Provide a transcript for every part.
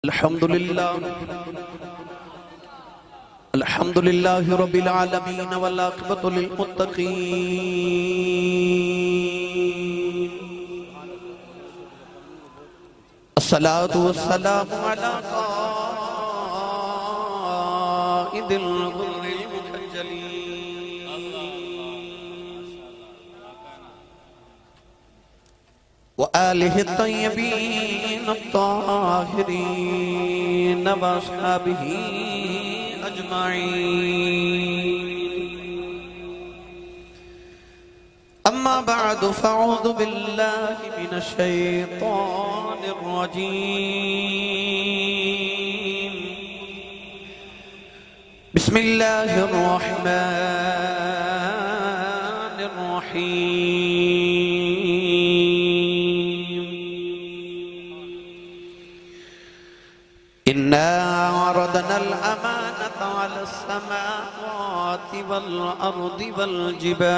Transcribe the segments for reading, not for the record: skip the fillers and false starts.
الحمدللہ رب العالمین والعاقبۃ للمتقین الصلاة والسلام علی قائد الغر المحجلین وآلہ الطیبین الطاہرین واصحابہ اما بعد فاعوذ باللہ من الشیطان الرجیم بسم اللہ الرحمن الرحیم انا عرضنا الامانة على السماوات والأرض والجبال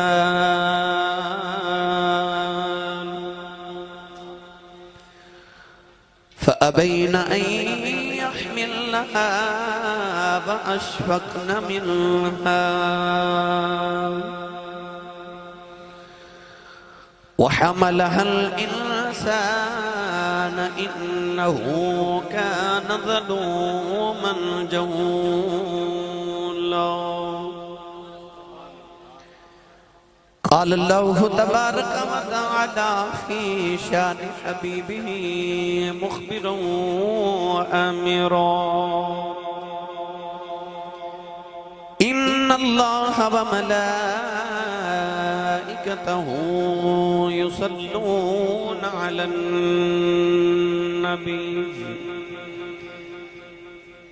فأبين أن يحملنها وأشفقن منها وحملها الإنسان إنه كان ظلوما جهولا قال الله تبارك وتعالى في شان حبيبه مخبرا وآمرا إن الله وملائكته يصلون على النبي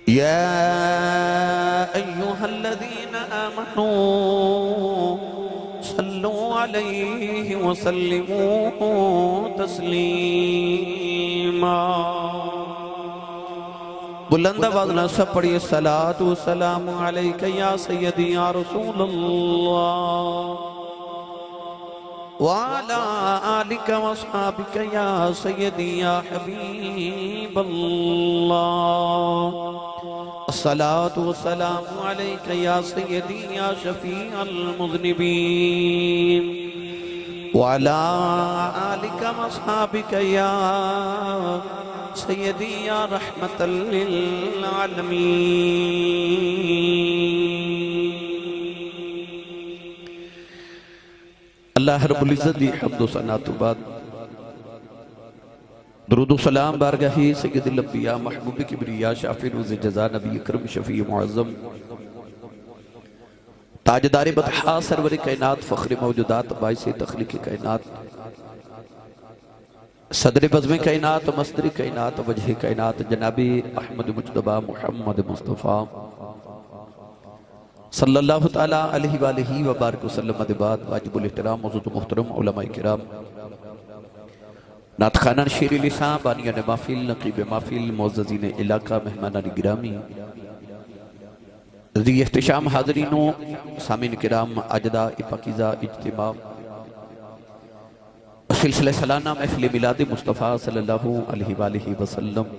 يا أيها الذين آمنوا صلوا عليه وسلموا تسليما بلند آواز نہ سب پڑھیے الصلاة والسلام علیک یا سیدی یا رسول اللہ وعلى آلك واصحابك يا سيدي يا حبيب الله الصلاة والسلام عليك يا سيدي يا شفيع المذنبين وعلى آلك واصحابك يا سيدي يا رحمة للعالمين اللہ رب العزت دی حمد و ثنا تو بعد درود و سلام بارگاہی سید الانبیاء محبوب کبریا شافع روز جزا نبی اکرم شفیع معظم تاجدار بطحا سرور کائنات فخر موجودات باعث تخلیق کائنات صدر بزم کائنات مصدر کائنات وجہ کائنات جناب احمد مجتبہ محمد مصطفیٰ صلی اللہ تعالیٰ علیہ وآلہ وبارک وسلم بعد واجب الاحترام موجود محترم علماء کرام نعت خانان شیر لسان بانیان محفل نقیب محفل معززین علاقہ مہمانان گرامی ذی احتشام حاضرینوں سامعین کرام اجداء پاکیزہ اجتماع سلسلہ سالانہ محفل میلاد مصطفیٰ صلی اللہ علیہ وآلہ وسلم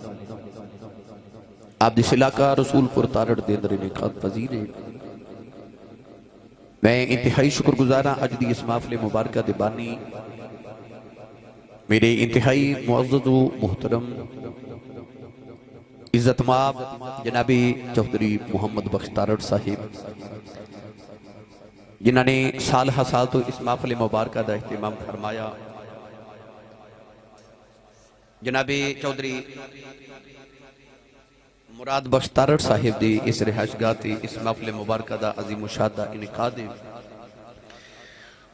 آپ دس علاقہ رسول پر تارڑ دیندر نکات پذیر ہے میں انتہائی شکر گزارا اج دی اس محفل مبارکہ دے بانی میرے انتہائی معزز و محترم عزت مآب جناب چودھری محمد بخش تارڑ صاحب جنہوں نے سال ہا سال تو اس محفل مبارکہ دا اہتمام فرمایا جناب چودھری مراد بخش تارڑ صاحب دی اس رہائشگاہ تے اس محفل مبارکہ دا عظیم مشاہدہ انعقاد ہے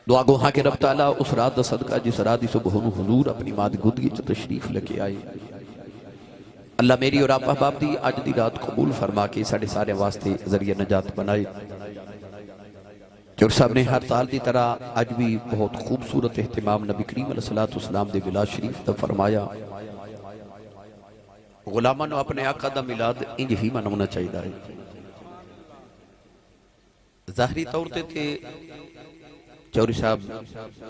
دعا گو ہاں کہ رب تعالیٰ اس رات دا صدقہ جس رات دی صبح حضور اپنی ماد گدگی چا تشریف لکے آئے اللہ میری اور آپ احباب دی آج دی رات قبول فرما کے ساڑھے سارے واسطے ذریعہ نجات بنائے چور صاحب نے ہر سال دی طرح آج بھی بہت خوبصورت اہتمام نبی کریم علیہ السلام دے ملاد شریف دا فرمایا غلامہ نو اپنے آقا دا ملاد انج ہی منونا چاہیے ہے ظاہری طور تے چوری صاحب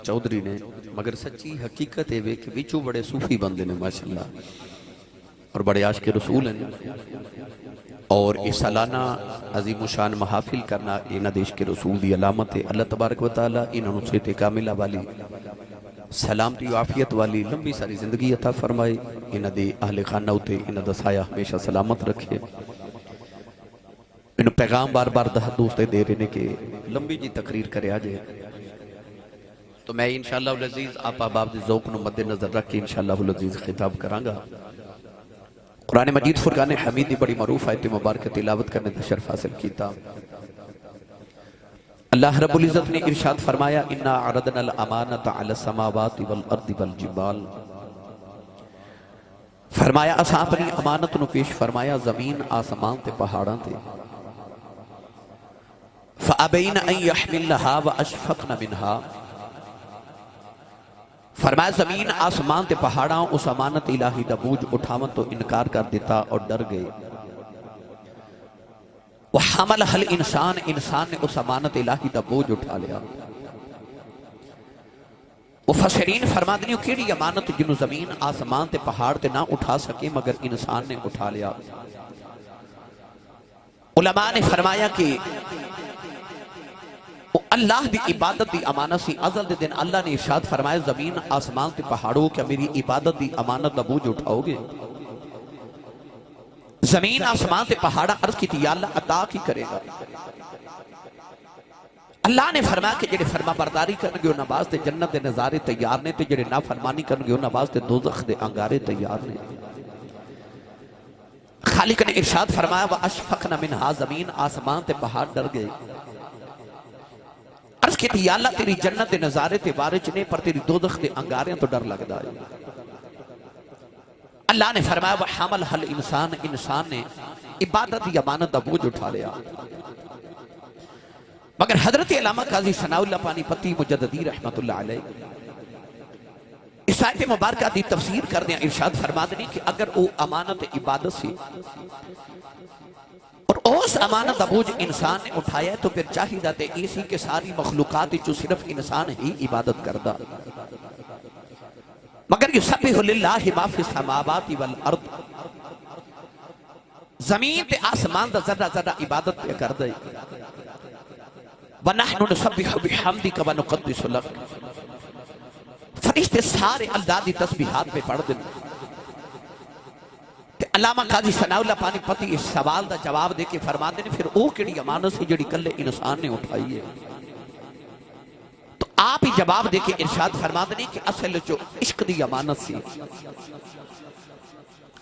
چودھری نے مگر سچی حقیقت ہے کہ وچو بڑے صوفی بندے نے ماشاءاللہ اور بڑے عاشق رسول ہیں، اور اس سالانہ عظیم و شان محافل کرنا انہاں دیش کے رسول دی علامت ہے۔ اللہ تبارک و تعالیٰ انہوں نے صحت کاملہ والی، سلامتی و عافیت والی لمبی ساری زندگی عطا فرمائے، انہاں دے اہل خانہ ہوتے انہاں دا سایہ ہمیشہ سلامت رکھے۔ انہوں پیغام بار بار دوستے دے رہے کہ لمبی جی تقریر کرے آجے، تو میں انشاءاللہ العزیز آپ احباب دے ذوق نو مد نظر رکھ کے انشاءاللہ العزیز خطاب کرانگا۔ قرآن مجید فرقان حمید دی بڑی معروف آیت مبارک تلاوت کرنے دا شرف حاصل کیتا۔ اللہ رب العزت نے ارشاد فرمایا اِنَّا عَرَضْنَا الْأَمَانَةَ عَلَى السَّمَاوَاتِ وَالْأَرْضِ وَالْجِبَالِ، فرمایا اساں اپنی امانت نو پیش فرمایا زمین آسمان تے پہاڑاں تے، فَأَبَيْنَ أَن يَحْمِلْنَهَا وَأَشْفَقْنَ مِنْهَا، فرمایا زمین آسمان تے پہاڑاں اس امانت الہی دا بوجھ اٹھاون تو انکار کر دیتا اور ڈر گئے۔ وَحَمَلَهَا الْإِنسان، انسان نے اس امانت الہی دا بوجھ اٹھا لیا۔ مفسرین فرما دنیوں کیڑی امانت جنہوں زمین آسمان تے پہاڑ تے نہ اٹھا سکے مگر انسان نے اٹھا لیا۔ علماء نے فرمایا کہ اللہ دی عبادت دی امانت سی، ازل دے دن اللہ نے ارشاد فرمایا زمین آسمان تے پہاڑوں کیا میری عبادت دی امانت دا بوجھ اٹھاؤ گے؟ زمین آسمان تے پہاڑا عرض کی تھی یا اللہ عطا کی کرے گا؟ اللہ نے فرمایا کہ جڑے فرما برداری کرنگے انہاں واسطے جنت دے نظارے تیار نے، تے جڑے نافرمانی کرنگے انہاں واسطے دوزخ دے انگارے تیار نے۔ خالق نے ارشاد فرمایا وَأَشْفَقْنَ مِنْهَا، زمین آسمان تے پہاڑ ڈر گئے۔ عرض کی تھی یا اللہ تیری جنت دے نظارے تے وارج نے، پر تیری دوزخ دے انگارے تو ڈر لگدا ہے۔ اللہ نے فرمایا وَحَمَلَهَا الْإِنسان، انسان نے عبادت دی امانت دا بوجھ اٹھا لیا۔ مگر حضرت علامہ قاضی ثناء اللہ پانی پتی مجددی رحمت اللہ علیہ اس آیت مبارکہ دی تفسیر کردیں ارشاد فرما دیں کہ اگر وہ امانت عبادت سی اور اس امانت دا بوجھ انسان نے اٹھایا ہے تو پھر چاہی جاتے اسی کے ساری مخلوقات جو صرف انسان ہی عبادت کردہ، مگر یسبح للہ ما فی السماوات والارض، زمین تے آسمان دا ذرہ ذرہ عبادت پہ کر دے۔ وَنَحْنُ نُسَبِّحُ بِحَمْدِكَ وَنُقَدِّسُ لَكَ، فرشتے سارے اللہ دی تسبیحات پہ پڑھ دیں۔ علامہ قاضی ثناء اللہ پانی پتی اس سوال دا جواب دے کے فرما دیں پھر او کیڑی امانت سی جڑی کلے انسان نے اٹھائی ہے؟ تو آپ ہی جواب دے کے ارشاد فرما دیں کہ اصل جو عشق دی امانت سی۔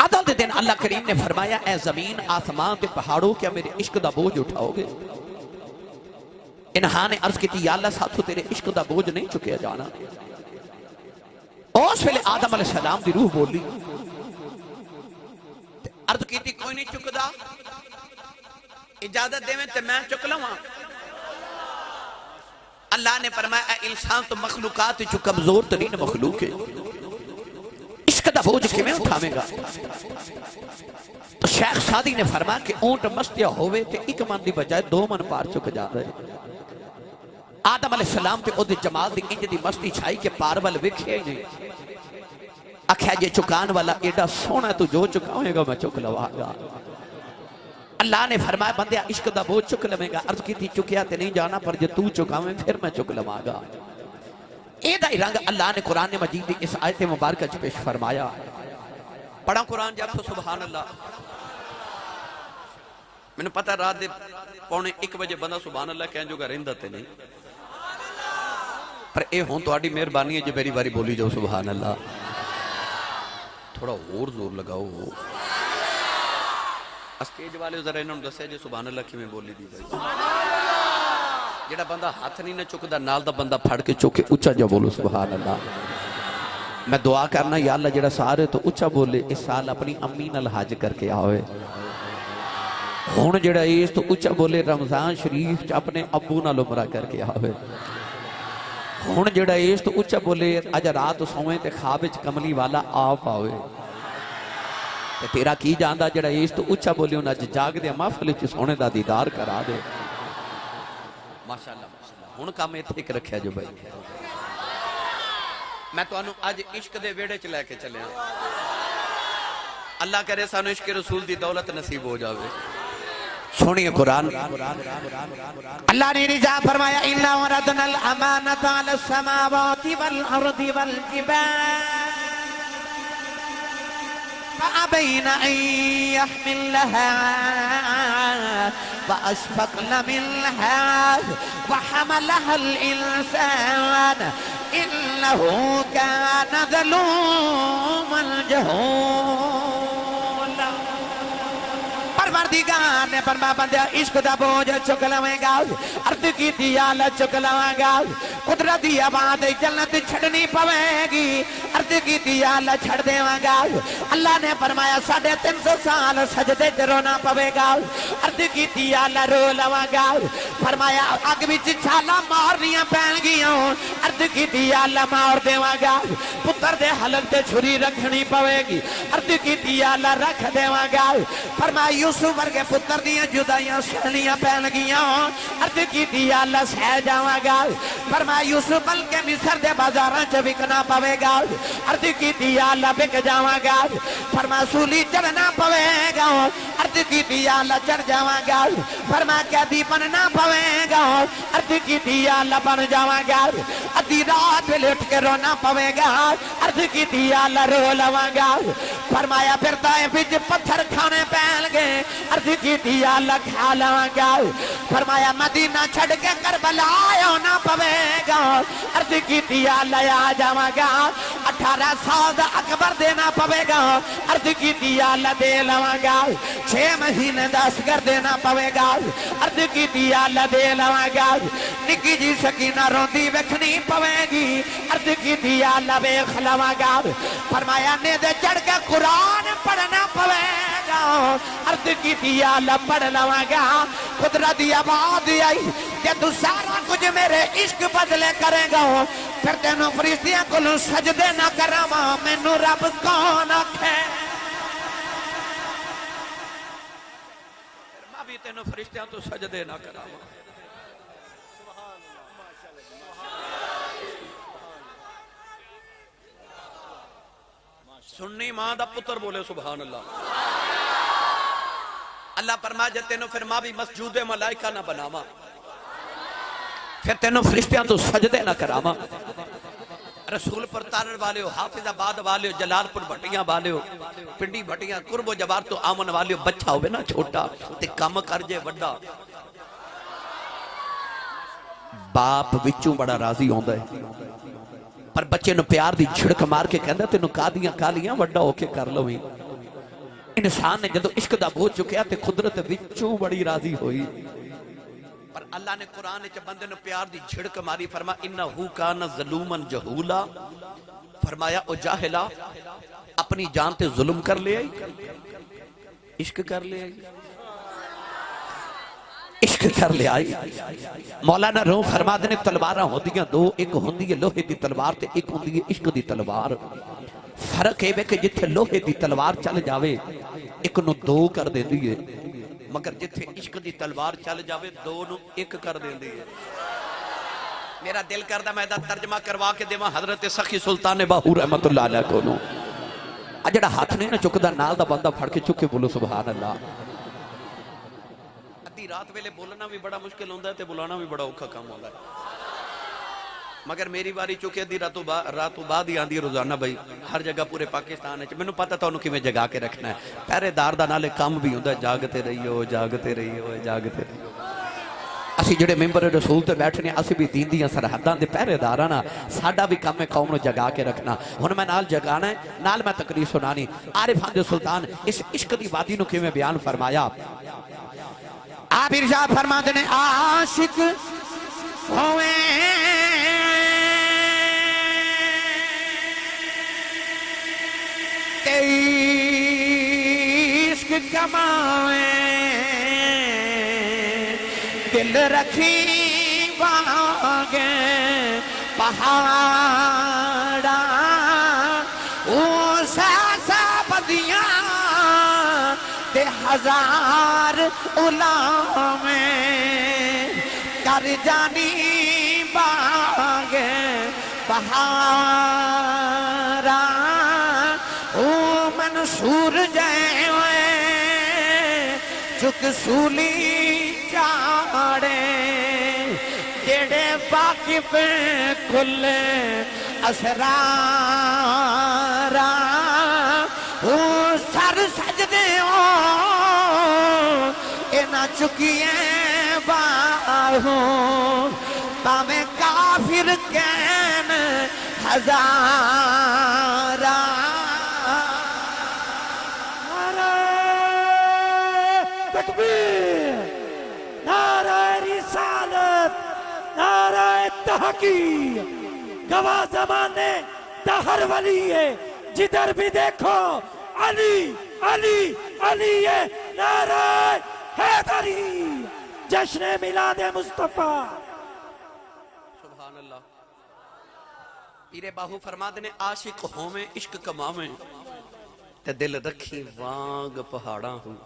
عدل دے دن اللہ کریم نے فرمایا اے زمین آسمان تے پہاڑوں کیا میرے عشق دا بوجھ اٹھاؤ گے؟ انہاں نے عرض کی تھی یا اللہ ساتھو تیرے عشق دا بوجھ نہیں چکیا جانا۔ اس ویلے آدم علیہ السلام دی روح بولی، عرض کی تھی کوئی نہیں چکدا، اجازت دے میں تے میں چک لواں۔ اللہ نے فرمایا اے انسان تو مخلوقات جو کمزور ترین مخلوق ہے، عشق دا بوجھ کی میں اٹھاویں گا؟ تو شیخ سادی نے فرمایا کہ اونٹ مستیا ہوئے تے ایک من دی بجائے 2 من پار چک جاتا ہے۔ آدم علیہ السلام تے او دے جمال دی انج دی مستی چھائی کہ پار وال وکھیا ہی نہیں۔ اکھیا جے چکان والا ایڈا سونا تو جو چکاویں گا میں چک لوا گا۔ اللہ نے فرمایا بندیا عشق دا بوجھ چک لویں گا، عرض کی تھی چکیا تے نہیں جانا پر جے تو چکاویں پھر میں چک لوا گا۔ اے دا رنگ اللہ نے قرآن مجید دی اس آیت مبارکہ چ پیش فرمایا۔ پڑھا قرآن جا سبحان اللہ۔ میں نے پتہ رات دے 1:45 بجے بندہ سبحان اللہ کہن جو گا رہندہ تے نہیں، پر اے ہون تو آڑی مہربانی ہے جو میری باری بولی جاؤ سبحان اللہ۔ تھوڑا اور زور لگاؤ، اسٹیج والے ذرا انہوں نے دسے جو سبحان اللہ کی میں بولی دی جائے۔ جڑا بندہ ہاتھ نہیں نہ چکدا نال دا بندہ پھڑ کے چوکے اچھا جا بولو سبحان اللہ۔ میں دعا کرنا یا اللہ جڑا سارے تو اچھا بولے اس سال اپنی امی نال حج کر کے آوے۔ ہون جڑا اس تو اچھا بولے رمضان شریف اپنے ابو نال عمرہ کر کے آوے۔ ہون جڑا اس تو اچھا بولے اج رات سوئیں تے خوابچ کملی والا آپ آوے۔ تے تیرا کی جاندہ جڑا اس تو اچھا بولے انہاں اج جاگ دے محفل وچ سونے دا دیدار کرا دے۔ ماشاءاللہ ماشاءاللہ ہن کام ایتھے ایک رکھیا جو بھائی۔ میں تو انہوں اج عشق دے ویڑے چ لے کے چلے ہاں۔ اللہ کرے سانو عشق رسول دی دولت نصیب ہو جاوے سونی قرآن اللہ نے رجا فرمایا اِنَّا وَرَدْنَا الْأَمَانَةَ عَلَى السَّمَاوَاتِ وَالْأَرْضِ وَالْجِبَالِ فَأَبَيْنَ أَن يَحْمِلْنَهَا وَأَشْفَقْنَ مِنْهَا وَحَمَلَهَا الْإِنسَانُ إِنَّهُ كَانَ ظَلُومًا جَهُولًا پروردگار نے فرمایا بندے عشق دا بوجھ چک لویں گا عرض کی دیالت چک لویں گا قدرتی آباد جنت چھڑنی پوے گی عرض کی دیالت چھڑ دے گا اللہ نے فرمایا 350 سال سجدے رونا پوے گا عرض کی دیالت رو لویں گا فرمایا آگ بچ چھالا مارنیاں پہن گیاں عرض کی دیالت مار دے گا پتر دے حلق دے چھری رکھنی پوے گی عرض کی دیالت رکھ دے گا فرمایا یوسف ورگے پتر دیاں جدائیاں سہلیاں پہن گیاں عرض کی دیا اللہ سہ جاواں گا فرمایا یوسف بلکہ مصر دے بازاراں چ وکنا پوے گا عرض کی دیا اللہ بک جاواں گا فرمایا سولی چڑھنا پوے گا عرض کی دیا اللہ چڑھ جاواں گا فرمایا قیدی بننا پوے گا عرض کی دیا اللہ بن جاواں گا ادھی رات میں لٹ کے رونا پوے گا عرض کی دیا اللہ رو لواں گا فرمایا پھر طائف وچ پتھر کھانے پہن گے عرض کی دیا اللہ کھا لواں گا فرمایا مدینہ چھڑ کے کربلا ہونا پوے گا عرض کی دیا اللہ آ جاواں گا 18 سال اکبر دینا پوے گا عرض کی دیا اللہ دے لواں گا 6 مہینے دا اصغر دینا پوے گا عرض کی دیا اللہ دے لواں گا نکی جی سکینہ روندی وکھنی پوے گی عرض کی دیا اللہ ویکھ لواں گا فرمایا نیدے چڑھ کے قرآن پڑھنا پوے گا عرض کی دیا اللہ پڑھ لواں گا قدرتی آباد آئی کہ تو سارا کچھ میرے عشق بدلے کرے گا پھر تینوں فرشتیاں کو سجدے نہ کراواں مینوں رب کون آکھے میں بھی تینوں فرشتیاں تو سجدے نہ کراواں سننی ماں دا پتر بولے سبحان اللہ اللہ فرمایا جے تینوں پھر ماں بھی مسجود ملائکہ نہ بناواں پھر تینوں فرشتیاں تو سجدے نہ کراواں رسول پر تارر والے ہو حافظ آباد والے ہو جلال پور بھٹیاں والے ہو پنڈی بھٹیاں قرب و جبار تو آمن والے ہو بچہ ہوئے نا چھوٹا تے کم کر جے وڈا باپ وچوں بڑا راضی ہوندا ہے پر بچے نو پیار دی جھڑک مار کے کہندا تینوں کادیاں کالیاں وڈا ہو کے کر لویں انسان نے جدو عشق دا بوجھ چکیا تے قدرت وچوں بڑی راضی ہوئی پر اللہ نے قرآن وچ بندے نو پیار دی جھڑک ماری فرمایا انہو کان ظلوما جہولا فرمایا او جاہلا اپنی جان تے ظلم کر لے آئی عشق کر لے آئی عشق کر لے آئی مولانا روح فرما دینے تلواراں ہو دیاں دو ایک ہوندی ہے لوہے دی تلوار تے ایک ہوندی ہے عشق دی تلوار فرق ہے کہ جتھے لوہے دی تلوار چل جاوے ایک نو دو کر دے دیئے مگر جتھے عشق دی تلوار چل جاوے دو نو ایک کر دے دیئے میرا دل کردہ میں دا ترجمہ کروا کے دیواں حضرت سخی سلطان باہو رحمت اللہ علیہ کو نو اجڑا ہاتھ نہیں نہ چکدہ نال دا بندہ پھڑ کے چکے بولو سبحان اللہ ادھی رات ویلے بولنا بھی بڑا مشکل ہوندہ ہے تے بلانا بھی بڑا اوکھا کام ہوندہ ہے مگر میری باری چکے دی راتوں بعد ہی آندھی روزانہ بھائی ہر جگہ پورے پاکستان ہے میں نے پتا تھا انہوں کی میں جگہ کے رکھنا ہے پہرے دار دا نالے کام بھی ہوندہ ہے جاگتے رہیو جاگتے رہیو جاگتے رہیو اسی جڑے ممبر رسول تے بیٹھنے اسی بھی دین دیاں سرحداں دے پہرے دارانا ساڈا بھی کام ہے قوم نو جگا کے رکھنا ہن میں نال جگانا ہے نال میں تقریر سنانی عارفان دے سلطان اس عشق دی وادی نو کیویں بیان فرمایا آپ ارشاد فرماتے ہیں عاشق ہوئے عشق کمائیں دل رکھی باغے پہاڑا ساسا بدیاں تے 1000 علامیں کر جانی باغے پہاڑا او منصور جائے چک سولی چاڑے جڑے باقی پہ کھلے اسرارا او سر سجدے ہو اینا چکیے باہوں تامیں کافر کین ہزارا تکبیر، نعرہ رسالت، نعرہ تحقیق، گواہ زمانے دہر ولی ہے، جدھر بھی دیکھو علی علی علی ہے، نعرہ حیدری، جشن میلاد مصطفیٰ۔ سبحان اللہ۔ پیر باہو فرماد نے عاشق ہومیں عشق کماویں تے دل رکھی وانگ پہاڑاں ہوں۔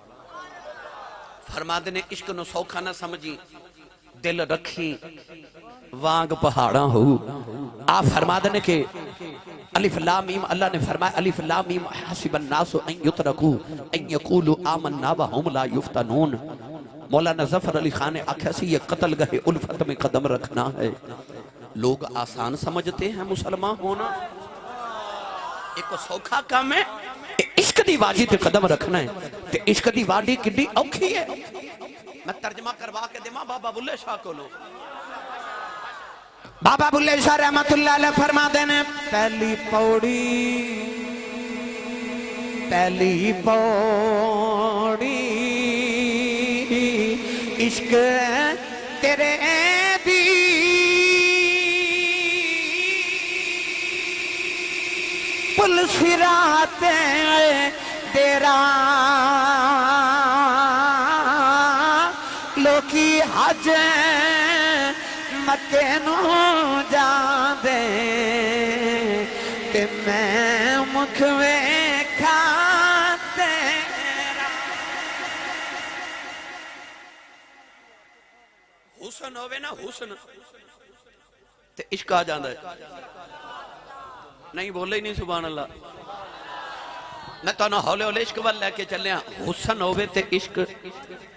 فرماد نے عشق نو سوکھا نہ سمجھی دل رکھی وانگ پہاڑاں ہو۔ آپ فرماد نے کہ الف لام میم، اللہ نے فرمایا الف لام میم حسب الناس ان یترکو ان یقولوا آمنا وهم لا یفتنون۔ مولانا ظفر علی خان نے آکھا سی یہ قتل گہے الفت میں قدم رکھنا ہے۔ لوگ آسان سمجھتے ہیں مسلمان ہونا، ایک سوکھا کام ہے عشق دی وادی تے قدم رکھنا ہے۔ تے عشق دی وادی کڈی اوکھی ہے، میں ترجمہ کروا کے دیما بابا بلے شاہ کو لو۔ بابا بلے شاہ رحمت اللہ علیہ فرما دینے پہلی پوڑی عشق تیرے دی پل صراط تیرا لوکی حج مکے نو جان دے تے میں مکھ ویکھا تیرا۔ حسن ہوئے نا حسن تے عشق آ جاندہ ہے۔ نہیں بولے ہی نہیں سبحان اللہ۔ میں تو نہ ہولے ہولے عشق وال لے کے چلے ہیں، حسن ہوئے تے عشق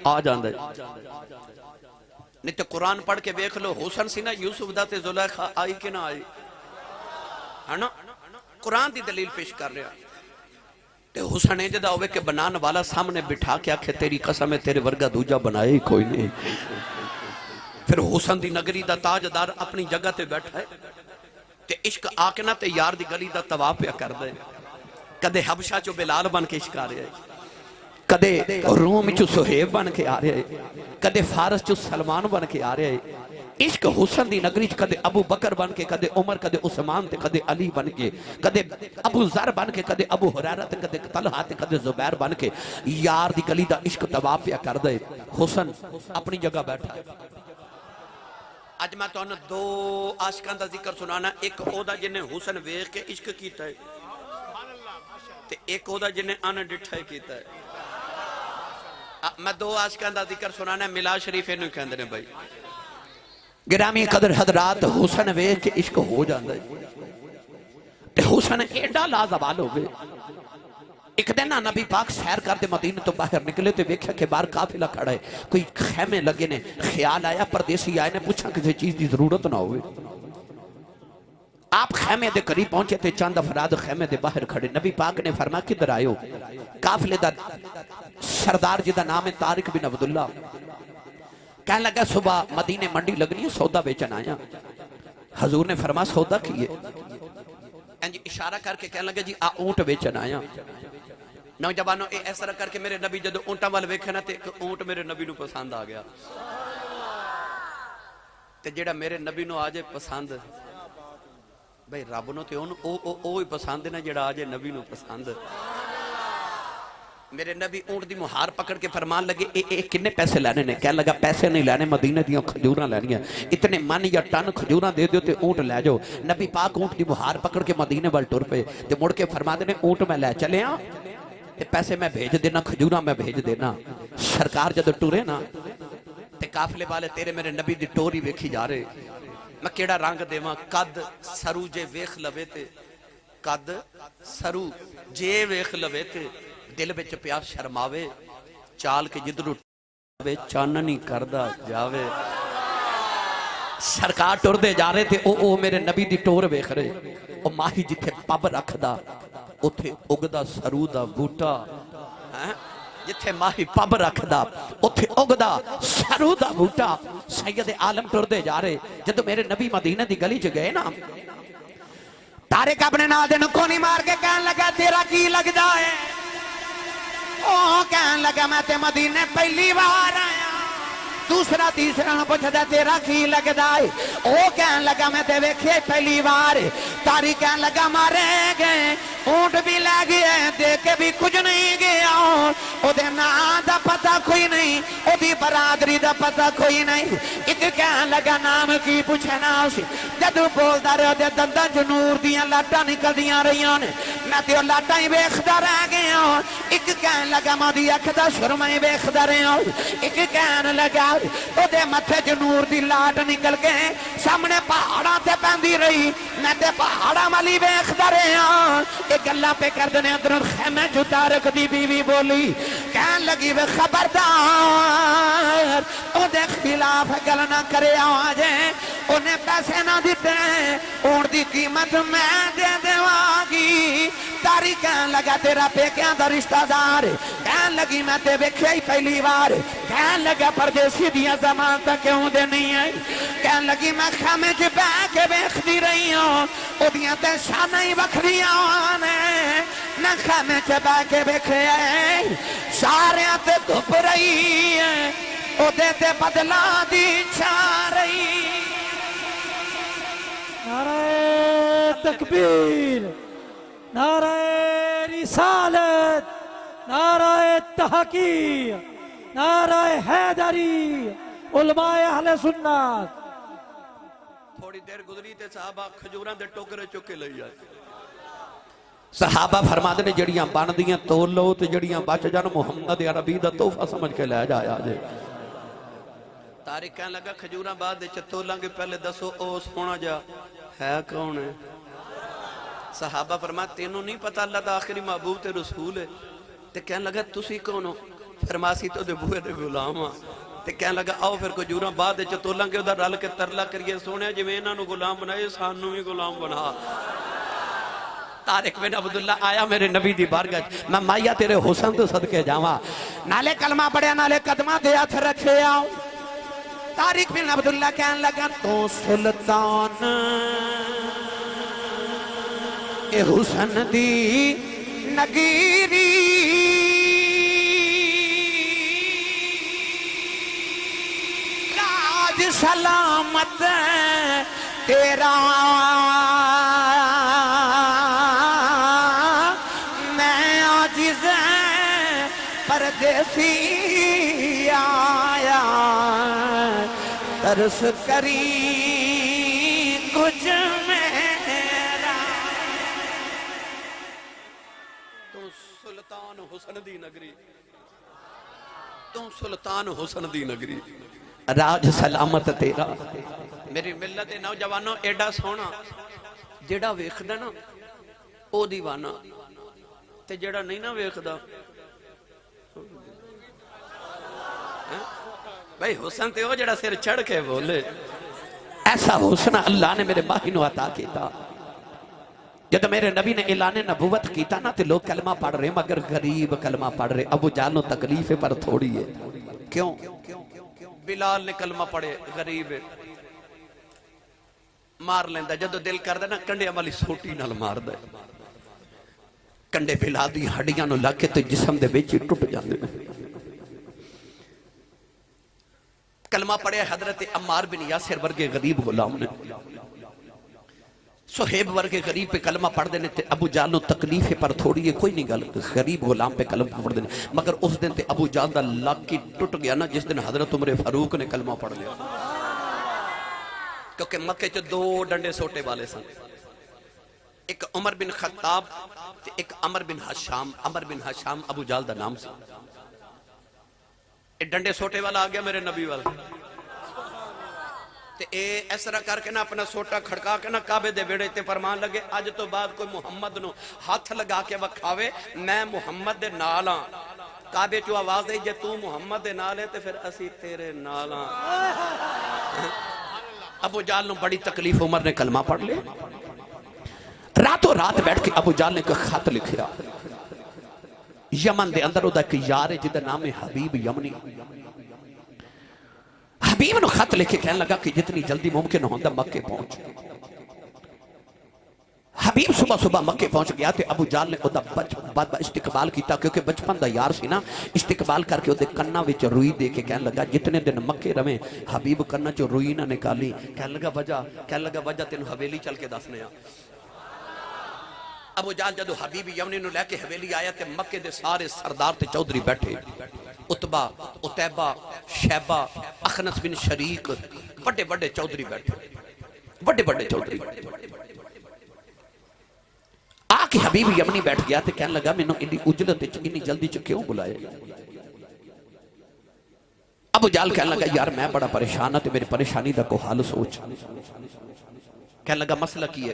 آ جاندہ ہے۔ نہیں تو قرآن پڑھ کے بیکھ لو حسن سی نا یوسف دا تے زلیخا آئی کہ نہ آئی ہے نا، قرآن دی دلیل پیش کر رہا۔ تے حسن ہے جدہ ہوئے کہ بنان والا سامنے بٹھا کے آکھے تیری قسم ہے تیرے ورگا دوجہ بنائے کوئی نہیں۔ پھر حسن دی نگری دا تاجدار اپنی جگہ تے بیٹھا ہے تے عشق آکے نہ تے یار دی گلی دا تواف پہ کر دے۔ کدے حبشہ چو بلال بن کے عشق آ رہے ہیں، کدے روم چو سہیب بن کے آ رہے ہیں، کدے فارس چو سلمان بن کے آ رہے ہیں۔ عشق حسن دی نگری چ کدے ابو بکر بن کے، کدے عمر، کدے عثمان تے کدے علی بن کے، کدے ابو ذر بن کے، کدے ابو ہریرہ تے کدے طلحہ تے کدے زبیر بن کے یار دی گلی دا عشق تواف پہ کر دے۔ حسن اپنی جگہ بیٹھا ہے۔ اج میں تو انہوں دو عاشقان دا ذکر سنانا، ایک او دا جنہیں حسن ویخ کے عشق کیتا ہے تے ایک او دا جنہیں ان ڈٹھائی کیتا ہے۔ میں دو عاشقان دا ذکر سنانا، ملا شریف انہوں کہندے نے بھائی۔ گرامی قدر حضرات حسن ویخ کے عشق ہو جاندہ ہے تے حسن ایڈا لازوال ہو گئے۔ ایک دن نبی پاک سیر کر دے مدینہ تو باہر نکلے تو دیکھا کہ باہر قافلہ کھڑا ہے، کوئی خیمے لگے نے، خیال آیا پردیسی آئے نے پوچھا کسی چیز دی ضرورت نہ ہوئے۔ آپ خیمے دے قریب پہنچے تھے، چند افراد خیمے دے باہر کھڑے، نبی پاک نے فرمایا کدھر آئے ہو؟ قافلے دا سردار جدا نام ہے طارق بن عبداللہ، کہنے لگا صبح مدینے منڈی لگنی ہے سودا بیچن آیا۔ حضور نے فرمایا سودا کیے؟ اشارہ کر کے کہنے لگا جی اونٹ بیچن آیا۔ نوجوانوں اے ایسا کر کے میرے نبی جدو اونٹا وال ویکھنا تے اونٹ میرے نبی نو پسند آ گیا تے جیڑا میرے نبی نو آجے پسند بھئی رب نو تے او ہی پسند ہے نا جیڑا آجے نبی نو پسند۔ میرے نبی اونٹ دی مہار پکڑ کے فرمان لگے اے کنے پیسے لینے نے؟ کہنے لگا پیسے نہیں لینے، مدینہ دیاں کھجوراں لینی ہیں، اتنے من یا ٹن کھجوراں دے دیو تے اونٹ لے جاؤ۔ نبی پاک اونٹ دی مہار پکڑ کے مدینے وال ٹر پے تے مڑ کے فرما دینے اونٹ میں لے چلے ہاں تے پیسے میں بھیج دینا، کھجوراں میں بھیج دینا۔ سرکار جدو ٹورے نا تے قافلے والے تیرے میرے نبی دی ٹوری ویکھی جا رہے، میں کیڑا رنگ دیواں، قد سروجے ویکھ لوے تے قد سرو جے ویخ لوے تے دل بچ پیا شرماوے چال کے جدرو چاننی کردہ جاوے سرکار ٹور دے جا رہے تھے او میرے نبی دی ٹور ویخ رہے او ماہی جتھے پب رکھ دا اتھے اگدا سرو دا بوٹا جتھے ماہی پب رکھ دا اتھے اگدا سرو دا بوٹا سید عالم ٹور دے جا رہے جدو میرے نبی مدینہ دی گلی چ گئے نا طارق اپنے نادن کو نہیں مار کے کہنے لگا تیرا کی لگ جائے کہنے لگا میں تے مدینے پہلی بار آیا دوسرا تیسرا نہ پوچھتا تیرا کی لگ جائے کہنے لگا میں تے ویکھے پہلی بار طارق کہنے لگا مارے گئے اونٹ بھی لے گئے دے کے بھی کچھ نہیں گیا او دے نام دا پتہ کوئی نہیں او دی برادری دا پتہ کوئی نہیں ایک کہنے لگا نام کی پوچھنا اسی جدو بولدا رہے دے دنداں چ نور دیاں لاٹاں نکل دیاں رہیاں نے میں تے لاٹاں ہی ویکھدا رہ گیا ایک کہنے لگا میں دی اکھ دا سرما ہی ویکھدا رہیا ایک کہنے لگا او دے متھے چ نور دی لاٹ نکل کے سامنے پہاڑاں تے پیندی رہی میں تے پہاڑاں والی ویکھدا رہیا ایک اللہ پہ کر دینے اندر خیمے جو طارق دی بیوی بولی کہن لگی وہ خبردار او دے خلاف گل نہ کرے آجے انہیں پیسے نہ دیتے اون دی قیمت میں دے دیواگی طارق کہن لگا تیرا پیکیاں دا رشتہ دار کہن لگی میں تے ویکھے ہی پہلی بار کہن لگا پردیسی دیاں زمان تک کیوں دے نہیں ہے کہن لگی میں خیمے چ بہ کے ویکھ دی رہی ہوں او دیاں تے شانہ ہی وکھریاں نہ خیمے چ بہ کے ویکھے سارے تے دھپ رہی ہے او دے تے بدلا دی چھا رہی نعرہ تکبیر نعرہ رسالت نعرہ تحقیق نعرہ حیدری علماء اہل سنت تھوڑی دیر گزری تے صحابہ کھجوراں دے ٹوکرے چکے لئی جائے صحابہ فرما دے نے جڑیاں بان دیاں تول لو تے جڑیاں بچ جان محمد عربی دا تحفہ سمجھ کے لے جایا جے طارق کہنے لگا کھجوراں بعد دے چتولاں کے پہلے دسو او سونا جا ہے کون ہے صحابہ فرما تینوں نہیں پتا اللہ دا آخری محبوب تے رسول ہے تے کہنے لگا تسی کون ہو فرماسی تو دے بوئے دے غلام ہاں تے کہنے لگا آؤ پھر کھجوراں بعد دے چتولاں کے ادھر رل کے ترلا کریے سونے جی میں انہاں نو غلام بنائے سانوں بھی غلام بنا طارق بن عبداللہ آیا میرے نبی دی بارگاہ میں مائیا تیرے حسن تو صدقے جاواں نالے کلمہ پڑھیا نالے قدمہ دے ہاتھ رکھے آؤ طارق بن عبداللہ کہنے لگا تو سلطان اے حسن دی نگیری راج سلامت تیرا میں عاجز پردیسی آیا ترس کری کچھ میرا تو سلطان حسن دی نگری تو سلطان حسن دی نگری راج سلامت تیرا میری ملت نوجوانوں ایڈا سونا جیڑا ویکھدا نا او دیوانہ تے جیڑا نہیں نا ویکھدا بھائی حسن تے ہو جڑا سر چڑھ کے بولے ایسا حسن اللہ نے میرے ماہی نو عطا کیتا جب میرے نبی نے اعلان نبوت کیتا نا تے لوگ کلمہ پڑھ رہے مگر غریب کلمہ پڑھ رہے ابو جانو تکلیف پر تھوڑی ہے کیوں بلال نے کلمہ پڑھے غریب مار لیندہ جدو دل کر دے نا کنڈے عملی سوٹی نال مار دے کنڈے بلال دی ہڈیاں نو لگ کے تو جسم دے بیچی ٹوٹ جاندے کلمہ پڑھے حضرت عمار بن یاسر ورگے غریب غلام نے صحیب ورگے غریب پہ کلمہ پڑھ دینے تے ابو جہل نو تکلیف پر تھوڑی ہے کوئی نہیں گل غریب غلام پہ کلمہ پڑھ دینے مگر اس دن تے ابو جہل دا لگ کی ٹوٹ گیا نا جس دن حضرت عمر فاروق نے کلمہ پڑھ لیا کیونکہ مکے چ دو ڈنڈے سوٹے والے سن ایک عمر بن خطاب تے ایک عمر بن حشام عمر بن حشام ابو جہل دا نام سی ایک ڈنڈے سوٹے والا آ گیا میرے نبی والا تے اے اس طرح کر کے نا اپنا سوٹا کھڑکا کے نا کعبے دے بیڑے تے فرمان لگے اج تو بعد کوئی محمد نو ہاتھ لگا کے وکھاوے میں محمد دے نال ہاں. کعبے چو آواز دے جے تو محمد دے نال ہے تے پھر اسی تیرے نال ہاں. ابو جہل نو بڑی تکلیف، عمر نے کلمہ پڑھ لے. راتوں رات بیٹھ کے ابو جہل نے کوئی خط لکھیا. یمن دے اندر دا ایک یار ہے جدا نام ہے حبیب یمنی. حبیب نو خط لکھے کہنے لگا کہ جتنی جلدی ممکن ہوندہ مکے پہنچ. حبیب صبح صبح مکے پہنچ گیا تے ابو جہل نے دا استقبال کیتا کیونکہ بچپن دا یار سی نا. استقبال کر کے دے کنہ وچ روئی دے کے کہنے لگا جتنے دن مکے رویں حبیب کنہ چو روئی نہ نکالی. کہنے لگا وجہ تینو حویلی چل کے دسنے. ابو جہل جدو حبیب یمنی نو لے کے حویلی آیا تے مکے دے سارے سردار تے چودھری بیٹھے. عتبہ، عتیبہ، شیبہ، اخنس بن شریک، بڑے بڑے چودھری بیٹھے. بڑے بڑے چودھری آکے حبیب یمنی بیٹھ گیا تے کہنے لگا میں انہی اجلت انہی جلدی کیوں بلائے. ابو جہل کہنے لگا یار میں بڑا پریشان تے میری پریشانی دا کو حال سوچ. کہنے لگا مسئلہ کی ہے.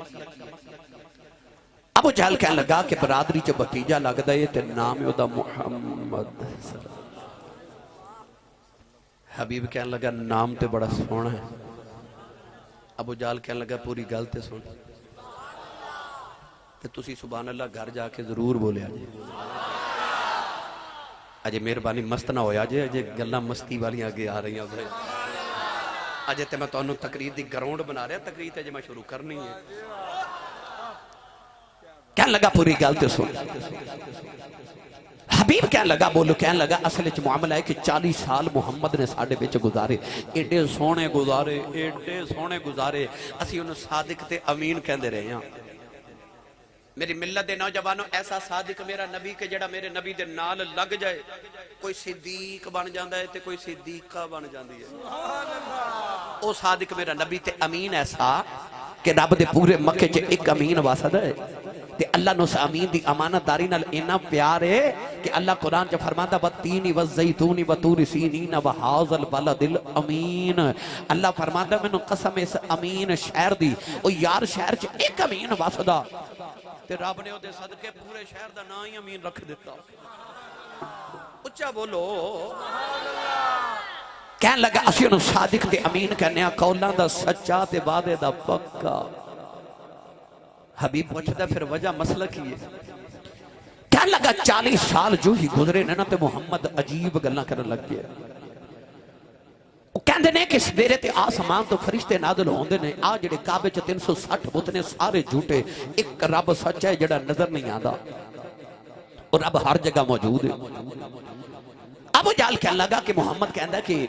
ابو جہل کہنے لگا کہ برادری چو بتیجہ لگ دائے تے نام ہے دا محمد. حبیب کہنے لگا نام تے بڑا سونا ہے. ابو جہل کہنے لگا پوری گل تے سن تے تسی سبحان اللہ گھر جا کے ضرور بولے آجے. اجے مہربانی مست نہ ہویا اجے گلاں مستی والی آگے آ رہی ہیں. اجے تے میں تانوں تقریر دی گراؤنڈ بنا رہا. تقریر تے میں شروع کرنی ہے. کہنے لگا پوری گل تے سن. حبیب کہنے لگا بولو. کہنے لگا اصل وچ معاملہ ہے کہ 40 سال محمد نے ساڈے وچ گزارے. ایڈے سونے گزارے اسی انہوں صادق تے امین کہندے رہے ہیں. میری ملت دے نوجوانوں ایسا صادق میرا نبی کہ جڑا میرے نبی دے نال لگ جائے کوئی صدیق بن جاندہ ہے تے کوئی صدیقہ بن جاندی ہے. او صادق میرا نبی تے امین ایسا کہ رب دے پورے مکے چے ایک امین واسد ہے تے اللہ نو سے امین دی امانت داری نال اینا پیار ہے کہ اللہ قرآن جو فرماتا والتین والزیتون وطور سینین وحاظ البلد الامین. اللہ فرماتا میں نو قسم اس امین شہر دی او یار شہر چے ایک امین واسدہ تے رب نے او دے صدقے پورے شہر دا نا ہی امین رکھ دیتا. اچھا بولو. کہنے لگا اسی انہوں صادق تے امین کہنے قولاں دا سچا تے وعدے دا پکا. حبیب پوچھتا پھر وجہ مسئلہ کی ہے. کہنے لگا 40 سال جو ہی گزرے نا تے محمد عجیب گلنا کرنے لگ گیا. وہ کہندے نے کہ سویرے تے آسمان تو فرشتے نازل ہوندے نے. آ جڑے کعبے چ 360 بت نے سارے جھوٹے. ایک رب سچ ہے جڑا نظر نہیں آندا اور رب ہر جگہ موجود ہے. ابو جہل کہنے لگا کہ محمد کہندا کہ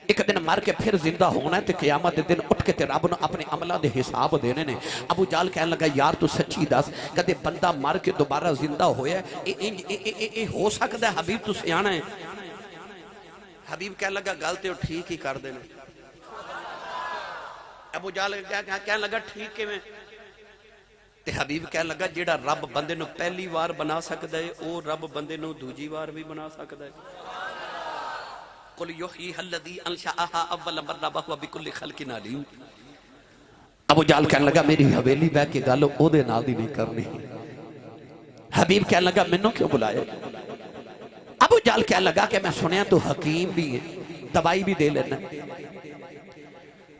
ایک دن مر کے پھر زندہ ہونا ہے تے قیامت دن اٹھ کے تے رب نے اپنے عملہ دے حساب دینے نے. ابو جہل کہنے لگا یار تو سچی دس کدے بندہ مر کے دوبارہ زندہ ہویا ہے اے ہو سکتا ہے؟ حبیب تو سیانا ہے. حبیب کہنے لگا گل تے ٹھیک ہی کر دینے. ابو جہل کہنے لگا ٹھیک کے میں تے حبیب کہنے لگا جیڑا رب بندے نو پہلی وار بنا سکتا ہے او رب بندے نو دوجی وار بھی بنا سکتا ہے. قل یحییھا الذی انشأھا اول مرہ وہو بکل خلق علیم. ابو جہل کہنے لگا میری حویلی بیٹھ کے گل او دے نال دی نہیں کرنی. حبیب کہنے لگا منوں کیوں بلایا؟ ابو جہل کہنے لگا کہ میں سنیا تو حکیم بھی ہے دوائی بھی دے لینا.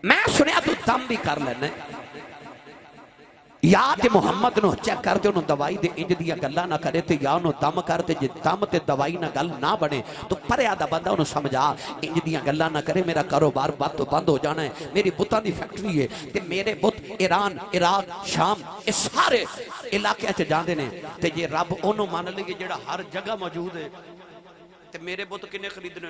میں سنیا تو دم بھی کر لینا. یا تے محمد نو چیک کر دے انہوں دوائی دے انج دیا گلہ نہ کرے تے یا انہوں دم کر دے جی دم تے دوائی نہ گل نہ بنے تو پرے آدھا بندہ انہوں سمجھا انج دیا گلہ نہ کرے میرا کاروبار بند ہو جانا ہے. میری بتان دی فیکٹری ہے تے میرے بت ایران عراق شام اس سارے علاقے اچھے جاندے نے تے یہ رب انہوں مان لے گے جڑا ہر جگہ موجود ہے تے میرے بت کنے خریدنے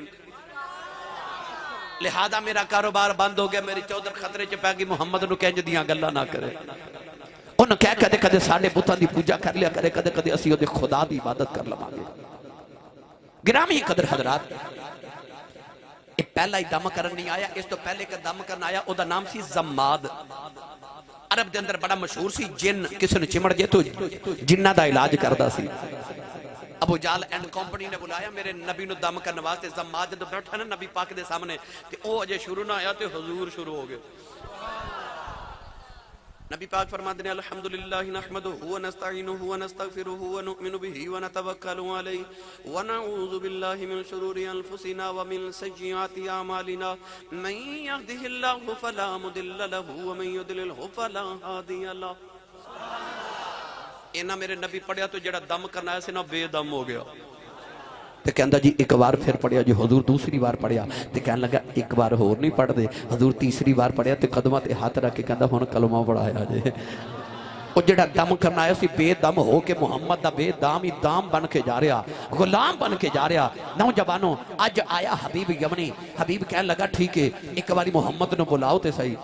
لہذا میرا کاروبار بند ہو گیا. میری چودر خطرے چ پہ گی محمد نو کنج دیاں گلہ نہ کرے. انہوں کہہ کدے کدے ساڑھے بتان دی پوجا کر لیا کرے کدے کدے اسی دے خدا دی عبادت کر لمانگے. گرامی قدر حضرات یہ پہلا ہی دم کرن نہیں آیا. اس تو پہلے کا دم کرن آیا او دا نام سی زماد. عرب دے اندر بڑا مشہور سی. جن کسی نے چمڑ جے تو جنہ دا علاج کردہ سی. ابو جال اینڈ کمپنی نے بلایا میرے نبی نو دم کرنے واسطے زماد جدو بیٹھا نا نبی پاک دے سامنے تے او اجے شروع نہ آیا تے حضور شروع ہو گئے نبی پاک فرماتے ہیں الحمدللہ نحمدہ ونستعینہ ونستغفرہ ونؤمن بہ ونتوکل علیہ ونعوذ باللہ من شرور انفسنا ومن سیئات اعمالنا من یهده اللہ فلا مضل له ومن یضللہ فلا ہادی له اینا میرے نبی پڑھیا تو جڑا دم کرنا ہے سی نا بے دم ہو گیا تے کہندا جی ایک بار پھر پڑھیا جی حضور دوسری بار پڑھیا تے کہن لگا ایک بار اور نہیں پڑھ دے حضور تیسری بار پڑھیا تے قدمہ تے ہاتھ رکھ کے کہندا ہن کلمہ پڑھایا جے وہ جڑا دم کرنا ہے اسی بے دم ہو کے محمد دا بے دام ہی دام بن کے جا رہا غلام بن کے جا رہا نوجوانوں اج آیا حبیب یمنی حبیب کہن لگا ٹھیک ہے ایک باری محمد نو بلاؤ تے صحیح